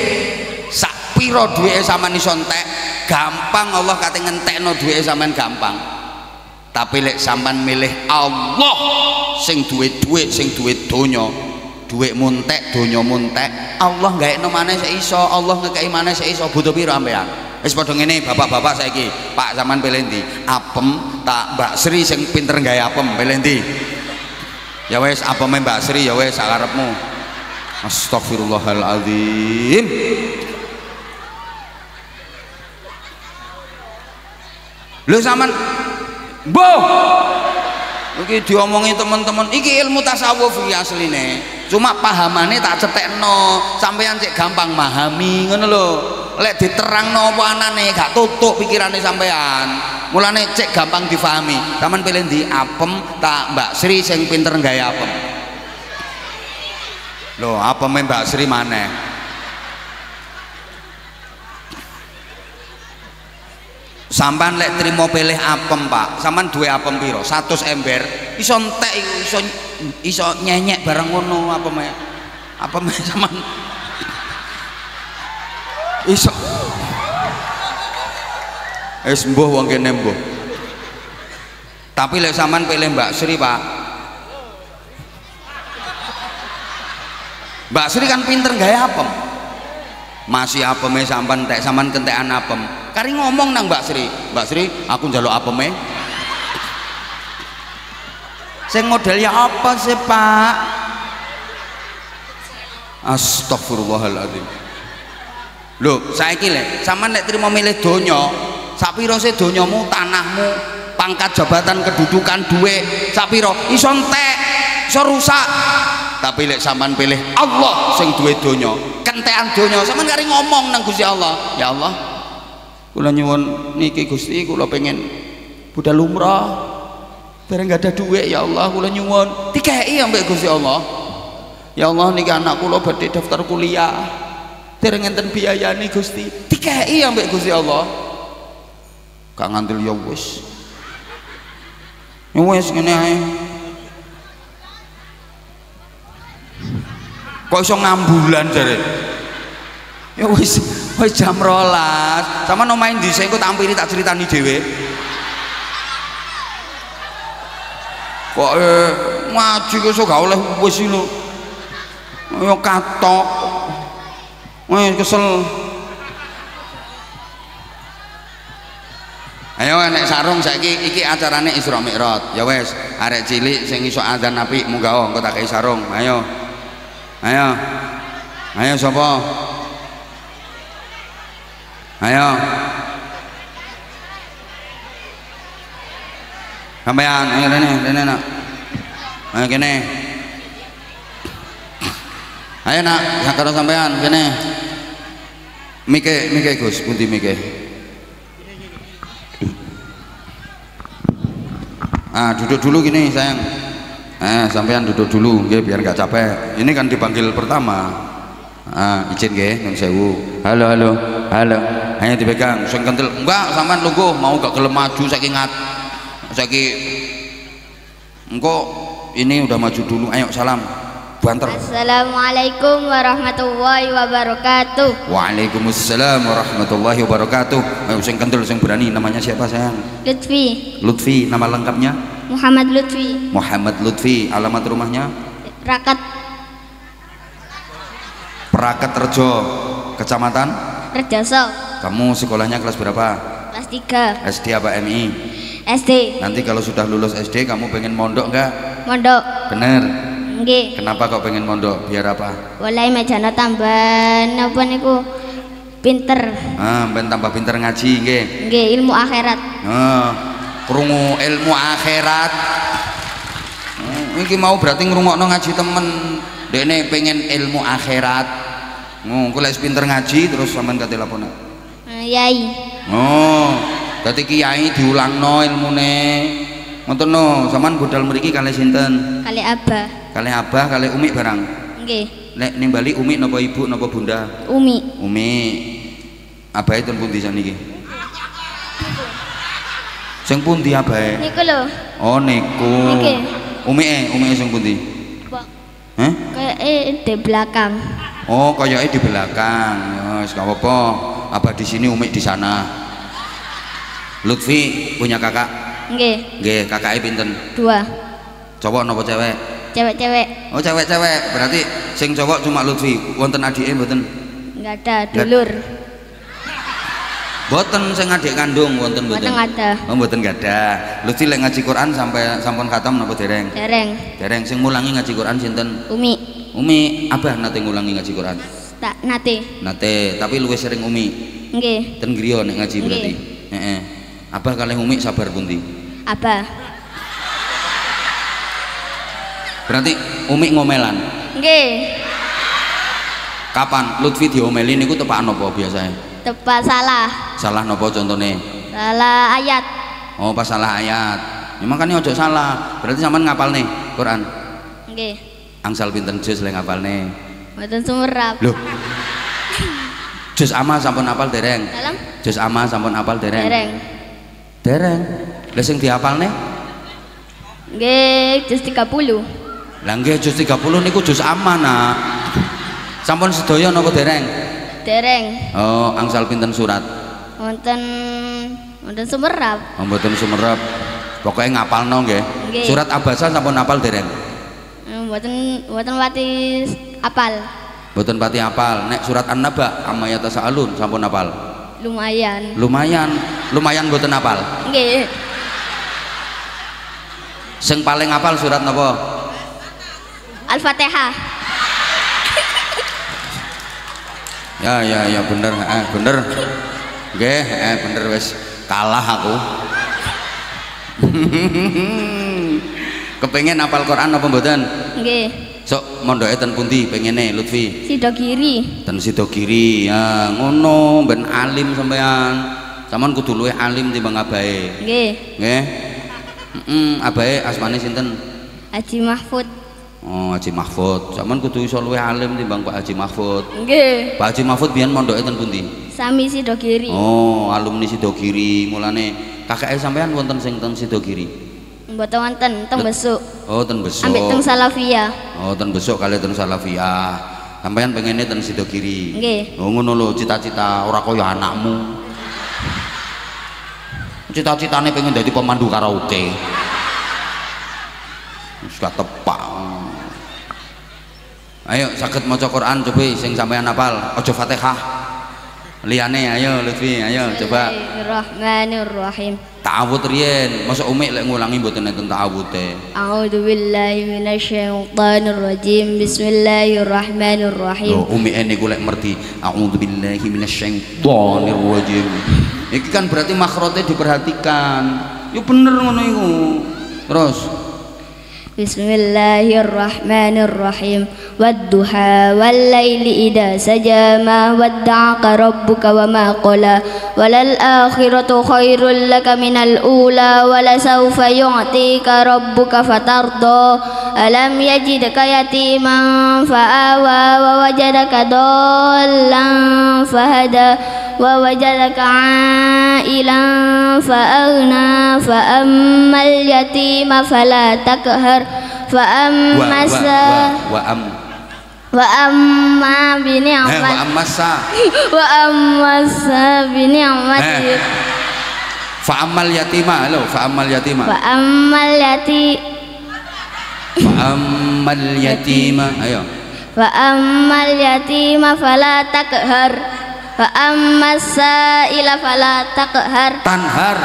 sak pira dhuwite sampean iso entek, gampang Allah kate ngentekno dhuwite sampean gampang. Tapi lek sampean milih Allah sing duwe dhuwit, sing duwe donya, dhuwit muntek, donya muntek, Allah gaekno maneh sik iso, Allah ngekeki maneh sik iso. Butuh pira ampean? Wis padha ngene, bapak-bapak saiki, Pak sampean pilih ndi? Apem tak Mbak Sri sing pinter gawe apem, pilih ndi? Ya wis apeme Mbak Sri ya wis sakarepmu. Astagfirullahaladzim. Lho sampean mbuh iki diomongi teman-teman, iki ilmu tasawuf iki asline. Cuma pahamane tak cetekno, sampeyan cek gampang memahami ngono lho. Lek diterangno apa anane gak tutuk pikirane sampean. Mulane cek gampang difahami. Sampeyan pilih ndi? Apem tak Mbak Sri sing pinter gawe apem. Lho, apeme Mbak Sri maneh. Sampean lek trimo pilih apem, Pak. Sampean duwe apem piro? 100 ember. Iso entek iso nyenyek barang ngono apeme. Apeme sampean iso. Wis mbuh wong kene mbuh. Tapi lek sampean pilih Mbak Sri, Pak. Mbak Sri kan pinter gawe apem. Masih apeme sampean entek, sampean kentekan apem. Kari ngomong nang Mbak Sri, Mbak Sri, aku njaluk apeme. Sing modelnya apa sih, Pak? Astagfirullahaladzim. Loh, saiki lek sampean nek trimo milih donya, sak pira sih donyamu, tanahmu, pangkat jabatan, kedudukan, duit, sak pira iso entek, iso rusak. Tapi lek sampean pilih Allah sing duwe donya, kentekan donya, sampean kari ngomong nang Gusti Allah, ya Allah, kula nyuwun niki Gusti, kula pengen budal umrah, bareng gak ada duit, ya Allah, kula nyuwun dikei ambek Gusti Allah. Ya Allah, niki anak kula badhe daftar kuliah, dereng enten biayane Gusti, dikei ambek Gusti Allah. Gak ngandel ya wis. Ya wis ngene ae. Kok iso ngambulan jare? Ya wis jam 12. Sampeyan omahe dhisik engko tampili tak critani dhewe. Kok ngaji kok iso gak oleh wis lho. Ya katok. Wis kesel. Ayo nek sarung saiki iki acarane Isra Mi'raj. Ya wis, arek cilik sing iso adzan apik munggah engko tak kei sarung. Ayo. Ayo. Ayo sapa? Ayo. Sampeyan, ayo rene nak. Ayo kene. Ayo nak, sak karo sampeyan kene. Mike Gus, pundi mike? Ah, duduk dulu gini sayang. Sampean duduk dulu nggih biar nggak capek. Ini kan dipanggil pertama. Izin nggih nyun sewu. Halo. Ayo dipegang sing kentil. Enggak, sampean lungguh mau gak gelem maju saiki engko ini udah maju dulu. Ayo salam. Banter. Assalamualaikum warahmatullahi wabarakatuh. Waalaikumsalam warahmatullahi wabarakatuh. Ayo sing kentil sing berani. Namanya siapa sayang? Lutfi. Nama lengkapnya? Muhammad Lutfi. Alamat rumahnya? Praket Rejo, Kecamatan Rejoso. Kamu sekolahnya kelas berapa? Kelas 3. SD apa MI? SD. Nanti kalau sudah lulus SD kamu pengen mondok enggak? Mondok. Bener. Nggih. Kenapa kok pengen mondok? Biar apa? Oleh mejana tambah napa niku pinter. Ben tambah pinter ngaji nggih. Nggih, ilmu akhirat. Krungu ilmu akhirat. Iki mau berarti ngrungokno ngaji temen. Dene pengen ilmu akhirat. Engko lek pinter ngaji terus sampean kate lapone. Yai. Dadi kiai diulangno ilmune. Ngoten no, sampean budal mriki kalih sinten? Kalih abah, kalih umi barang. Nggih. Nek nimbali umi napa ibu napa bunda? Umi. Abahe ten pundi saniki? Sing pundi abahe? Niku lho. Oh niku. Niki. Umi sing pundi? Kayak di belakang. Oh, kayaknya di belakang. Wes gak apa-apa. Abah di sini, umi di sana. Lutfi punya kakak? Nggih, kakaknya pinten? 2. Cowok napa cewek? Cewek. Oh, cewek. Berarti sing cowok cuma Lutfi. Wonten adike mboten? Enggak ada, dulur. Mboten sing adik kandung wonten mboten? Mboten ada. Oh, mboten ada. Lutfi lek ngaji Quran sampai sampun khatam napa dereng? Dereng. Sing ngulangi ngaji Quran sinten? Umi. Abah nate ngulangi ngaji Quran? Tak nate, tapi luwih sering Umi. Nggih. Ten griya nek ngaji berarti. Heeh. Abah kalih Umi sabar pundi? Abah. Berarti Umi ngomelan? Nggih. Kapan Lutfi diomeli niku tepak napa biasanya? Tepak salah. Salah napa contone? Salah ayat. Oh, pas salah ayat. Ya makane ojo salah. Berarti sampean ngapalne Quran? Nggih. Angsal pinten juz lek ngapalne? Mboten sumerap. Lho. Juz ama sampun apal dereng? Dalam? Juz ama sampun apal dereng? Dereng. Lah sing dihafalne? Nggih, juz 30. Lah nggih juz 30 niku juz ama nak. Sampun sedaya napa dereng? Dereng. Oh, angsal pinten surat? Wonten sumerap. Oh, mboten sumerap. Pokoke ngapalno nggih. Surat Abasa sampun apal dereng? Mboten pati apal. Mboten pati apal. Nek surat An-Naba amma yatasaalun sampun apal? Lumayan mboten apal? Nggih. Sing paling apal surat napa? Al-Fatihah. Ya bener, bener. Nggih, bener wis kalah aku. Kepengen apal Quran apa mboten? Nggih. Sok mondoke ten pundi pengene Lutfi? Sidogiri. Ten Sidogiri. Ya, ngono ben alim sampean. Sampean kudu luwih alim timbang abahe. Nggih. Nggih. Abahe asmane sinten? Haji Mahfud. Oh, Haji Mahfud. Sampean kudu iso luwih alim timbang Pak Haji Mahfud. Nggih. Pak Haji Mahfud biyen mondoke ten pundi? Sami Sidogiri. Oh, alumni Sidogiri. Mulane kakake sampean wonten sing ten Sidogiri? Mboten wonten, teng Besuk. Oh, ten Besuk. Ambek teng Salafiyah. Oh, ten Besuk kali ten Salafiyah. Sampean pengene ten Sidogiri. Nggih. Oh, ngono lho cita-cita ora kaya anakmu. Cita-citane pengen dadi pemandu karaoke. Wis gak tepak. Ayo saged maca Quran coba sing sampean hafal. Aja Fatihah. Liyane ayo Lutfi, ayo coba. Bismillahirrahmanirrahim. Ta'awud riyen, masa Umi lek ngulangi mboten enten ta'awude. A'udzubillahi minasyaitonir rajim. Bismillahirrahmanirrahim. Loh, Umi niku lek merti a'udzubillahi minasyaitonir rajim. Iki kan berarti makhrote diperhatikan. Ya bener ngono iku. Terus Bismillahirrahmanirrahim. Wadduha wallaili idza saja ma wadda'aka rabbuka wa ma qala walal akhiratu khairul laka minal ula wala sawfa yu'tika rabbuka fatarda alam yajidka yatiman fa'awa wa wajadaka dollan fahada wa wajadaka ailan fa'aghna fa ammal yatima fala takhar fa amma wa amma bi ni'mat wa ammasa wa ammasa bi ni'mati fa ammal yatima halo fa ammal yatima fa ammal yatima ayo fa ammal yatima fala takhar fa ammas sa'ila fala takhar tanhar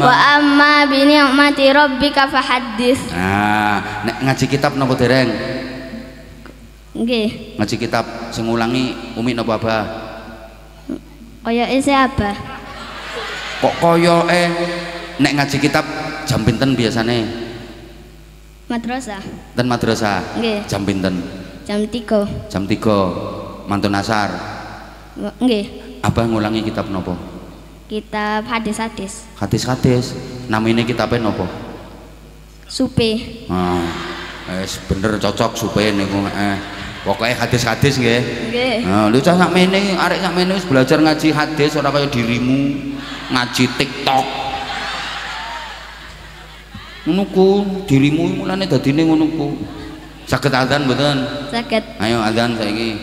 wa amma bi ni'mati rabbika fahaddits. Nah, nek ngaji kitab napa dereng? Nggih. Ngaji kitab sing ngulangi umi napa Abah? Koyoke se Abah. Kok koyoke nek ngaji kitab jam pinten biasane? Madrasah. Ten madrasah. Nggih. Jam pinten? Jam 3. Jam 3 mantun asar. Nggih. Abah ngulangi kitab napa? Kitab hadis-hadis. Hadis-hadis. Namine kitabe napa? Supe. Oh. Bener cocok supe niku pokoknya hadis-hadis nggih. Nggih. Nah, lu cah sakmene arek sakmene wis belajar ngaji hadis ora kaya dirimu ngaji TikTok. Ngono ku dirimu mulane dadine ngono ku. Saged adzan mboten? Saged. Ayo adzan saiki.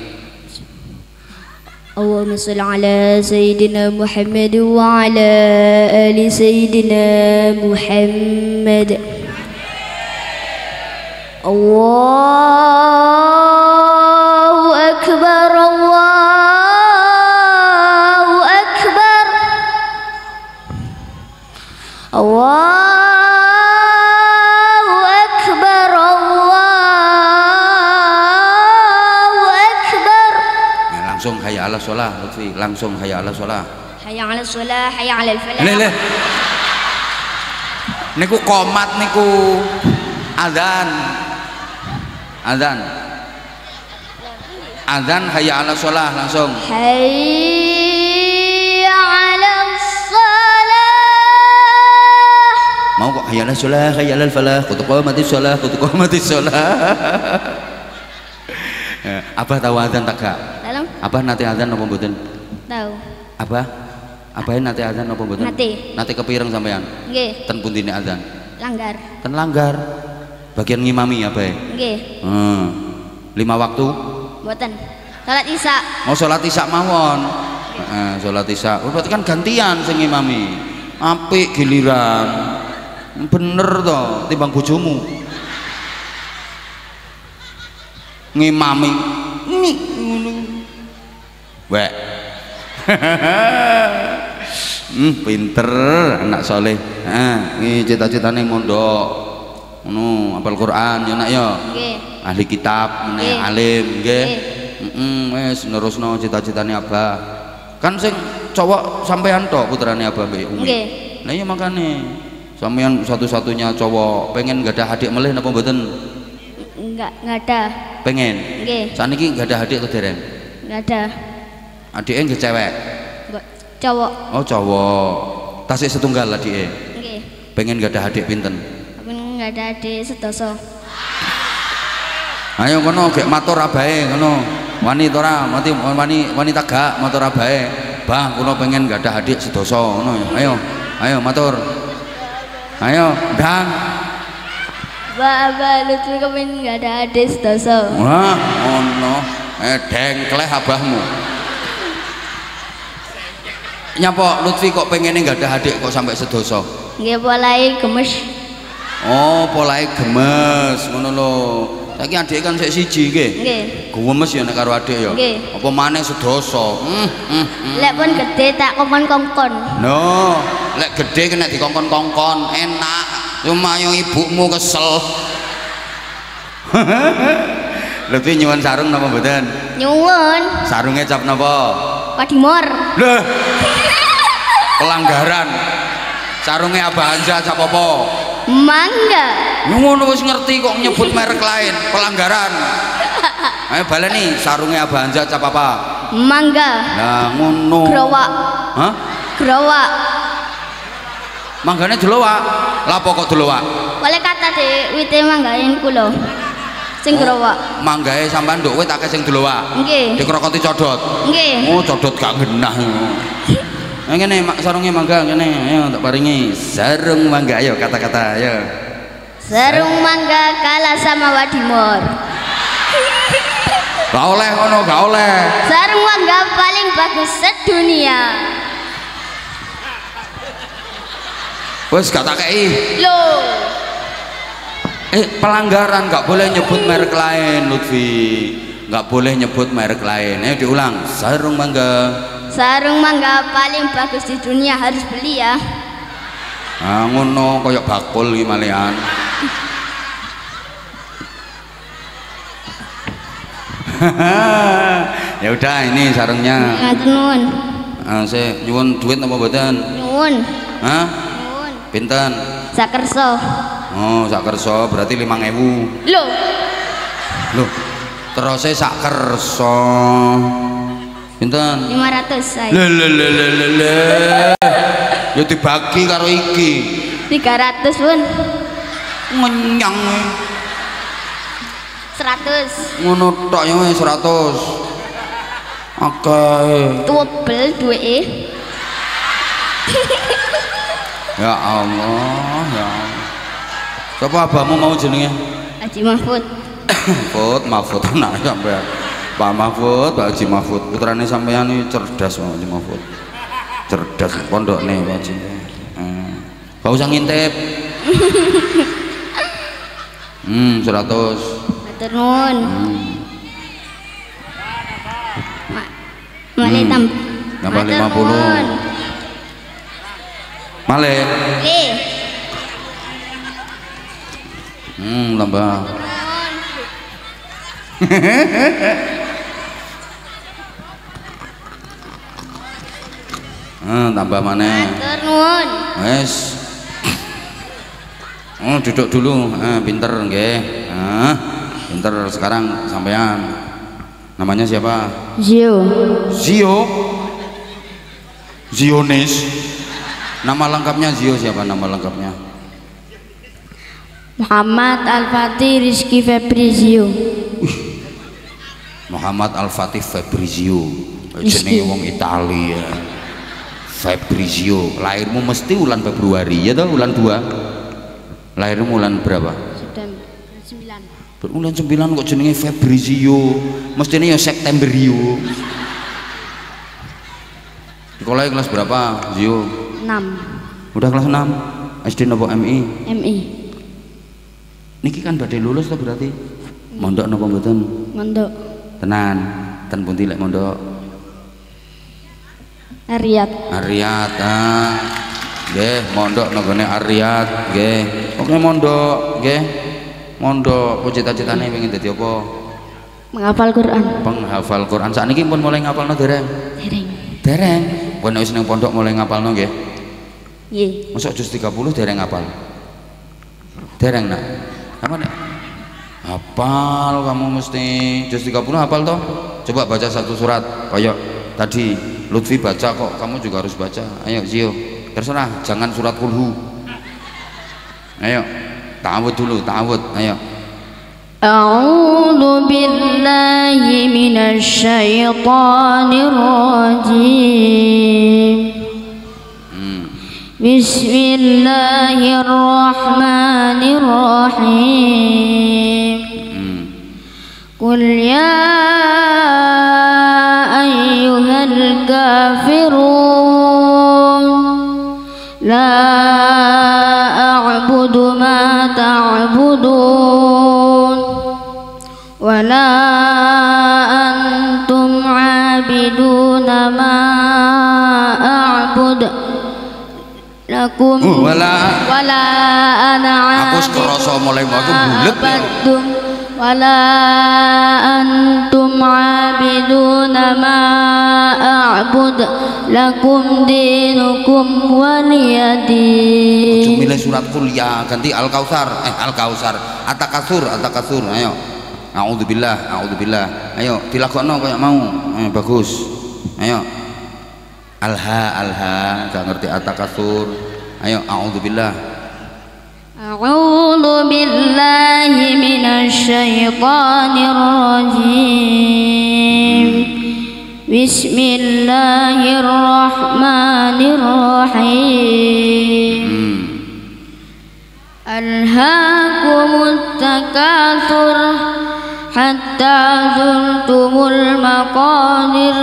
Allahumma sholli ala sayyidina Muhammad wa ala ali sayyidina Muhammad. Allahu akbar Allahu akbar Allahu akbar Allahu akbar. Langsung hayya ala shalah Lutfi, langsung hayya ala shalah. Hayya ala shalah, hayya ala falah. Leh. Niku qomat niku adzan. Adzan hayya ala shalah langsung. Hayya ala shalah. Mau kok hayya ala shalah, hayya ala falah, qad qamatis shalah, qad qamatis shalah. Abah tahu adzan tak gak? Dalam? Abah nate adzan apa mboten? Tahu. Abah nate adzan apa mboten? Nate kepireng sampean? Nggih. Ten pundine adzan? Langgar. Ten langgar. Bagian ngimami Abah? Nggih. 5 waktu? Mboten. Salat Isya. Mau salat Isya mawon. Salat Isya. Oh, berarti kan gantian sing ngimami. Apik giliran. Bener toh timbang bojomu. Ngimami. Wek. Pinter anak soleh. Ini cita-citane mondok. Ngono, hafal Quran ya nak ya. Nggih. Ahli kitab, meneh alim nggih. Wis nerusno cita-citane Abah. Kan sing cowok sampean tok putrane Abah mbek Umi. Nggih. Lah iya makane sampean satu-satunya cowok pengen gak ada adik meleh napa mboten? Enggak ada. Pengen. Nggih. Saniki gak ada adik to dereng? Enggak ada. Adike nggih cewek. Cowok. Oh, cowok. Tasik setunggal adike. Nggih. Pengen gak ada adik pinten? Enggak ada adik sedoso. Ayo kono gek matur abahe ngono. Wani to ora? Wani tagak matur abahe. Bah, kulo pengen gak ada adik sedoso ngono. Ayo matur. Ayo, ndang. Abah Lutfi kepen enggak ada adik sedoso. Wah, ngono. Dengkleh abahmu. Nyapa Lutfi kok pengen gak ada adik kok sampai sedoso? Nggih polahe gemes. Oh, polahe gemes ngono lho. Saiki adike kan sik siji nggih. Nggih. Gemes ya nek karo adik ya. Nggih. Apa maneh sedoso. Lek pun gede tak kongkon-kongkon. No, lek gede kena dikongkon-kongkon enak. Cuma yo ibumu kesel. Lebih nyuwun sarung napa mboten? Nyuwun. Sarunge cap napa? Padimor. Lho. Pelanggaran. Sarunge Abah Anja cap apa? Mangga. Ngono wis ngerti kok nyebut merek lain, pelanggaran. Ayo baleni sarunge Abah Anja cap apa? Mangga. Lah ngono. Growak. Hah? Growak. Manggane delowak. Lapo kok delowak? Boleh kata di wite manggain kulo. Sing growok. Manggae sampean nduk wit akeh sing delowak. Nggih. Dikrokoti codot. Nggih. Oh, codot gak genah. Ngene sarunge mangga ngene. Ayo tak paringi sarung mangga ayo kata-kata ayo. Sarung mangga kalah sama wadimor. Gak oleh ngono, gak oleh. Sarung mangga paling bagus sedunia. Wes gak tak kei. Loh. Pelanggaran, gak boleh nyebut merek lain Lutfi, gak boleh nyebut merek lain. Ayo diulang. Sarung mangga. Sarung mangga paling bagus di dunia, harus beli ya. Ah ngono koyok bakul iki malian. Ya udah ini sarungnya. Ngatur nuwun. Saya nyuwun duit apa mboten? Nyuwun. Hah? Nyuwun. Pinten? Sakerso. Oh, sak kerso berarti 5.000. Loh. Loh. Terus sak kerso. Pinten? 500 saya. Le. Ya dibagi karo iki. 300 pun. Ngenyang. 100. Ngono tok ya 100. Akeh. Double duwe. Ya Allah, ya Allah. Siapa abamu mau jenenge? Haji Mahfud. Mahfud anak sampean. Pak Mahfud, Pak Haji Mahfud. Putrane sampean iki cerdas Pak Haji Mahfud. Cerdas pondokne Pak Haji. Gak usah ngintip. 100. Matur nuwun. Male Nambah 50. Male. Tambah. Tambah mana? Matur nuwun. Wes. Duduk dulu. Pinter nggih. Pinter sekarang sampean. Namanya siapa? Zio. Zionis. Nama lengkapnya Zio siapa nama lengkapnya? Muhammad Al-Fatih Rizky Febrizio. Muhammad Al-Fatih Febrizio. Jenenge wong Italia. Febrizio. Lahirmu mesti bulan Februari ya toh, bulan 2. Lahirmu bulan berapa? September 9. Bulan 9 kok jenenge Febrizio. Mestine ya Septemberio. Sekolah kelas berapa, Zio? 6. Udah kelas 6. SD nopo MI? MI. Niki kan badhe lulus tuh berarti. Mondok napa mboten? Mondok. Tenan. Ten pundi lek mondok? Ariat. Nggih, mondok nggone Ariat, nggih. Oke mondok, nggih. Mondok, ku cita-citane pengen dadi apa? Menghafal Quran. Penghafal Quran. Sakniki pun mulai ngapalno dereng? Dereng. Pun wis ning pondok mulai ngapalno nggih. Nggih. Mosok juz 30 dereng ngapal. Dereng nak. Apa nek? Hafal kamu mesti juz 30 hafal toh? Coba baca satu surat kayak tadi Lutfi baca kok, kamu juga harus baca. Ayo Zio. Terserah, jangan surat kulhu. Ayo. Ta'awud dulu, ta'awud. Ayo. A'udzu billahi minasyaitonir rajim. Bismillahirrahmanirrahim. Qul ya ayyuhal kafirun la a'budu ma ta'budun wa la antum 'abiduna ma a'bud lakum wala ana aku sekrasa mulai aku bulet wala antum 'abiduna ma a'bud lakum dinukum waliyadin. Milih surat kuliah ganti Al-Kautsar At-Takatsur ayo a'udzubillah ayo dilakokno kayak mau bagus ayo alha gak ngerti At-Takatsur ayo a'udzubillah A'udzu billahi minasyaitonir rajim. Bismillahirrahmanirrahim. Alhaakumut takatsur hatta zurtumul maqabir.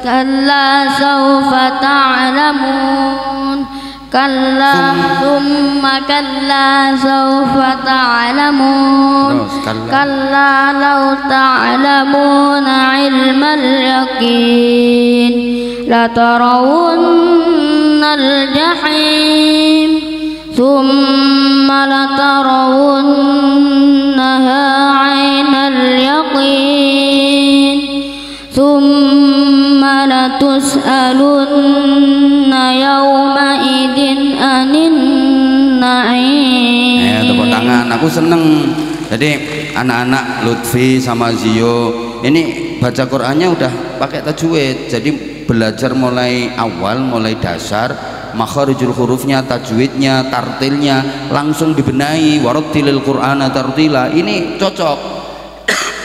Kalla sawfa ta'lamun. Kalla thumma kalla sawfa ta'lamun. Kalla law ta'lamuna ilmal yaqin la tarawunnal jahim thumma la tarawunnaha 'ainal yaqin thumma la tus'alunna yawma idin anin na'im. Tepuk tangan, aku seneng. Jadi anak-anak Lutfi sama Zio ini baca Qur'annya udah pakai tajwid. Jadi belajar mulai awal, mulai dasar, makharijul hurufnya, tajwidnya, tartilnya langsung dibenahi. Warattilil Qur'ana tartila. Ini cocok.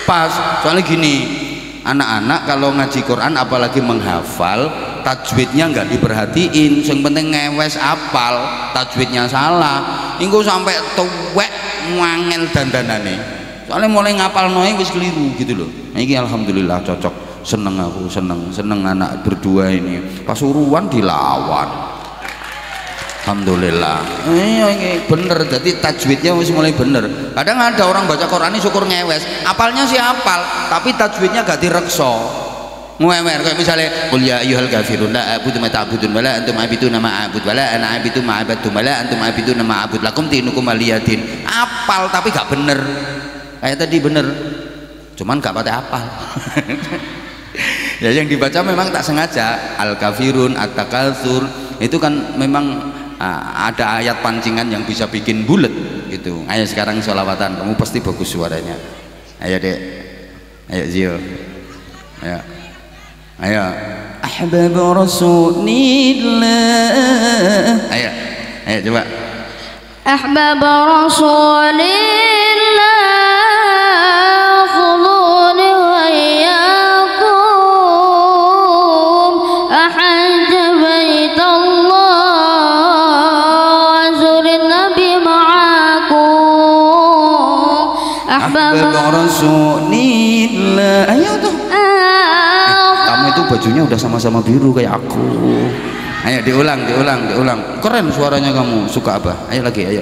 Pas. Soalnya gini, anak-anak kalau ngaji Quran apalagi menghafal, tajwidnya nggak diperhatiin, yang penting ngewes apal, tajwidnya salah, ingko sampai tuwek ngangel dandanane, soalnya mulai ngapal noe wis keliru gitu loh. Ini alhamdulillah cocok, seneng aku, seneng anak berdua ini, Pasuruan dilawan, alhamdulillah. Ini bener, jadi tajwidnya wis mulai bener. Kadang ada orang baca Quran ini syukur ngewes, apalnya sih apal, tapi tajwidnya gak direkso. Ngewer kayak misalnya qul ya ayyuhal kafirun la a'budu ma ta'budun wala antum a'buduna ma a'bud wala ana a'budu ma a'badtum wala antum a'buduna ma a'bud lakum dinukum waliyadin. Apal tapi gak bener. Kayak tadi bener. Cuman gak pakai apal. Ya yang dibaca memang tak sengaja. Al kafirun, at-takatsur itu kan memang ada ayat pancingan yang bisa bikin bulet gitu. Ayo sekarang sholawatan, kamu pasti bagus suaranya. Ayo dek, ayo Zio, ayo. Ayo, ahbab rasulillah. Ayo, ayo coba. Ahbab rasulillah khuduni wa iyyakum ahajj baitallah zurin nabi ma'akum. Ahbab rasulillah. Ayo tuh. Itu bajunya udah sama-sama biru kayak aku. Ayo diulang. Keren suaranya kamu. Suka apa? Ayo lagi, ayo.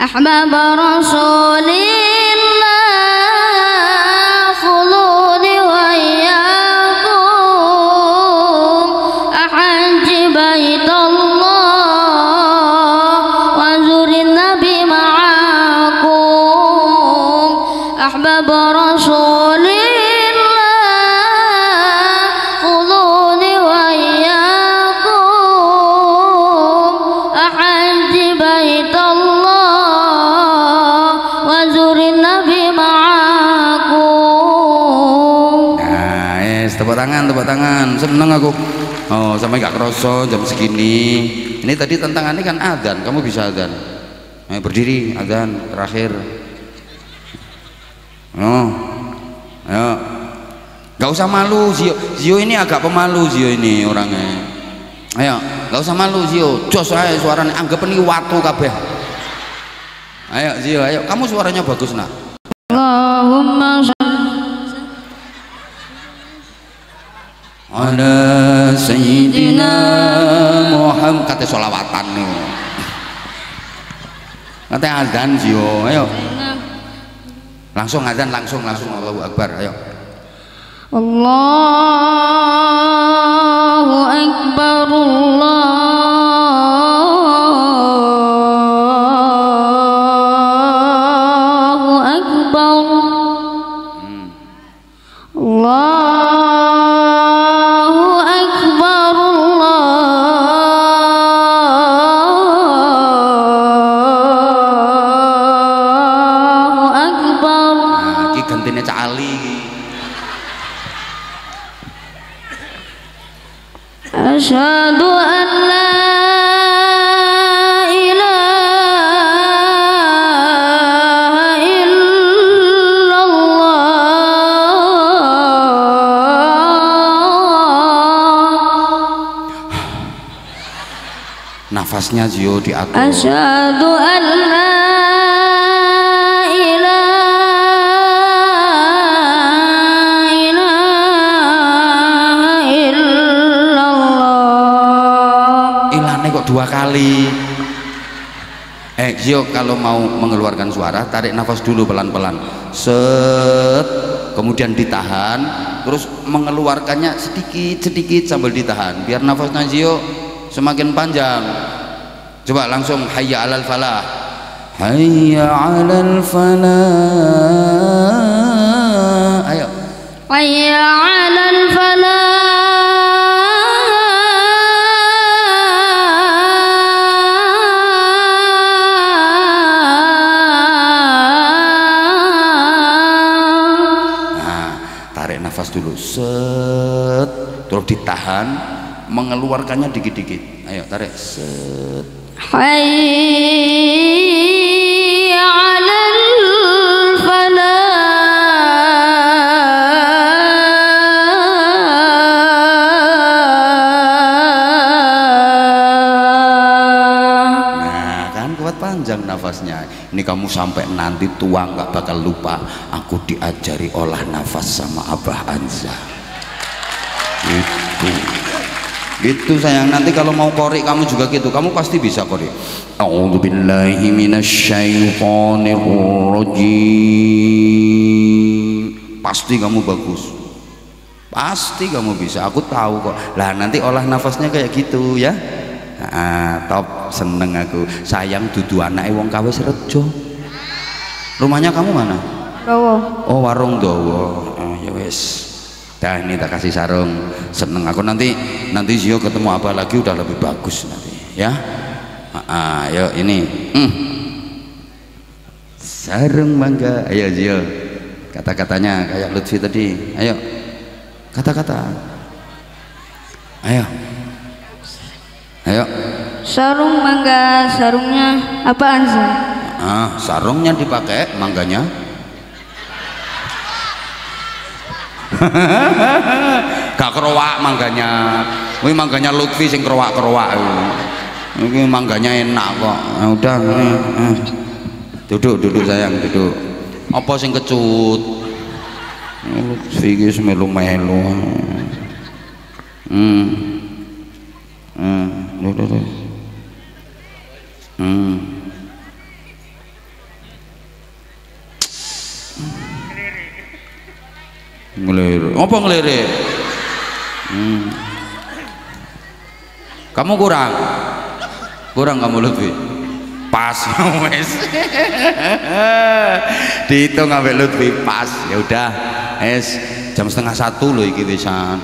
Ahbab rasulillah khuluni wa iyyakum ahajj baitallah wa zurin nabi ma'akum. Ahbab rasulillah tepuk tangan, seneng aku. Oh, sampai gak kerasa jam segini. Ini tadi tantangannya kan adzan, kamu bisa adzan. Ayo berdiri, adzan terakhir. Oh, ayo. Gak usah malu, Zio ini agak pemalu, Zio ini orangnya. Ayo, gak usah malu Zio, jos aja suaranya, anggap ini watu kabeh. Ayo Zio, ayo, kamu suaranya bagus nak. Allahumma ala sayyidina Muhammad. Kata sholawatan nih, kata azan Zio, ayo langsung azan, langsung Allahu Akbar, ayo. Allahu Akbar, Allahu Akbar, Allahu Akbar, Allahu Akbar. Nah, iki gantine Cak Ali. Asyhadu an la nafasnya Zio diatur. Asyhadu an la ilaha illallah. Ilane kok 2 kali. Zio kalau mau mengeluarkan suara tarik nafas dulu pelan-pelan, set, kemudian ditahan, terus mengeluarkannya sedikit-sedikit sambil ditahan biar nafasnya Zio semakin panjang. Coba langsung hayya 'alal falah, hayya 'alal falah, ayo Hayya 'alal falah. nafas dulu, set, terus ditahan, mengeluarkannya dikit-dikit. Ayo tarik, set. Hayya 'alal falah. Nah kan kuat panjang nafasnya. Ini kamu sampai nanti tua nggak bakal lupa. Aku diajari olah nafas sama Abah Anza. Gitu sayang. Nanti kalau mau qori kamu juga gitu. Kamu pasti bisa qori. A'udzubillahi minasyaitonirrajim. Pasti kamu bagus. Pasti kamu bisa. Aku tahu kok. Lah nanti olah nafasnya kayak gitu ya. Top, seneng aku. Sayang dudu anake wong Kawis Rejo. Rumahnya kamu mana? Dowo. Oh warung Dowo. Ya wes. Dah ini tak kasih sarung. Seneng aku nanti Zio ketemu apa lagi udah lebih bagus nanti ya. Ayo ini. Sarung mangga. Ayo Zio. Kata-katanya kayak Lutfi tadi. Ayo. Kata-kata. Ayo. Ayo. Sarung mangga, sarungnya apaan sih? Sarungnya dipakai, mangganya. Gak kerowak mangganya. Wih mangganya Lutfi sing kerowak-kerowak. Ini mangganya enak kok. Udah. Duduk sayang, duduk. Apa sing kecut? Lutfi iki melu-melu. Ngelirik. Apa ngelirik? Kamu kurang kamu Lutfi. Pas wes. Dihitung ambek Lutfi pas. Ya udah, es jam 12:30 loh iki wisan.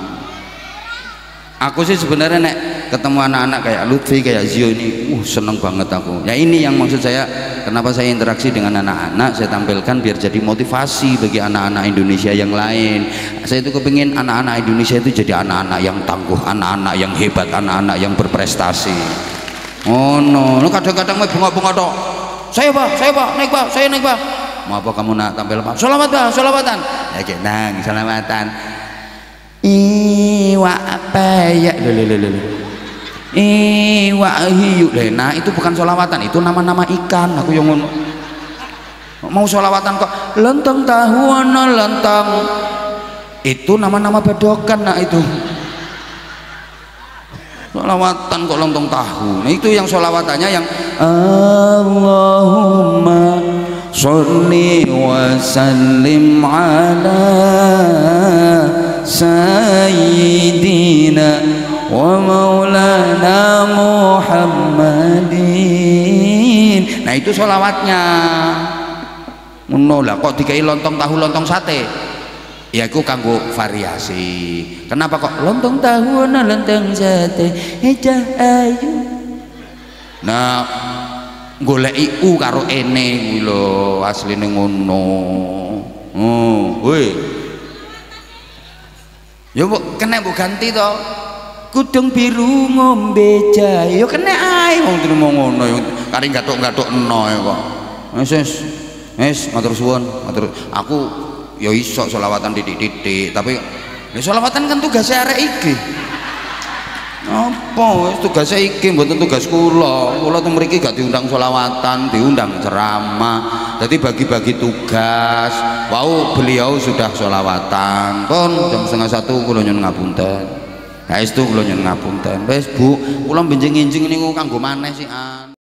Aku sih sebenarnya nek ketemu anak-anak kayak Lutfi, kayak Zio ini, seneng banget aku. Ya ini yang maksud saya, kenapa saya interaksi dengan anak-anak, saya tampilkan biar jadi motivasi bagi anak-anak Indonesia yang lain. Saya itu kepingin anak-anak Indonesia itu jadi anak-anak yang tangguh, anak-anak yang hebat, anak-anak yang berprestasi. Oh no, lu kadang-kadang mau bunga-bunga dok. Saya pak, naik pak. Mau apa kamu nak tampil pak? Sholawatan. Ya kayak nang, sholawatan. Iwa apa ya Iwa hiu. Nah itu bukan sholawatan, itu nama-nama ikan. Aku yang mau sholawatan kok lontong tahu ana lontong, itu nama-nama bedokan. Nah itu sholawatan kok lontong tahu. Nah itu yang sholawatannya yang Allahumma sholli wa sallim ala Sayyidina wa maulana Muhammadin. Nah itu sholawatnya. Lah kok dikai lontong tahu lontong sate? Ya aku kanggo variasi. Kenapa kok lontong tahu ana lontong sate? Ayu. Nah goleki u karo ene kuwi lho asline ngono. Woi. Ya mbok kena mbok ganti to. Kudung biru ngombe jahe. Ya kena ae wong trimo ngono ya. Kari gathuk-gathukno ya kok. Wis matur suwun, matur. Aku ya iso selawatan titik-titik, tapi ya selawatan kan tugas arek iki. apa wis tugas iki mboten tugas kula teng mriki gak diundang selawatan, diundang ceramah. Jadi bagi-bagi tugas. Wau beliau sudah selawatan. Pun jam 12:30 kula nyuwun ngapunten. Saestu kula nyuwun ngapunten. Wis Bu, kula benjing-enjing niku kanggo maneh sih.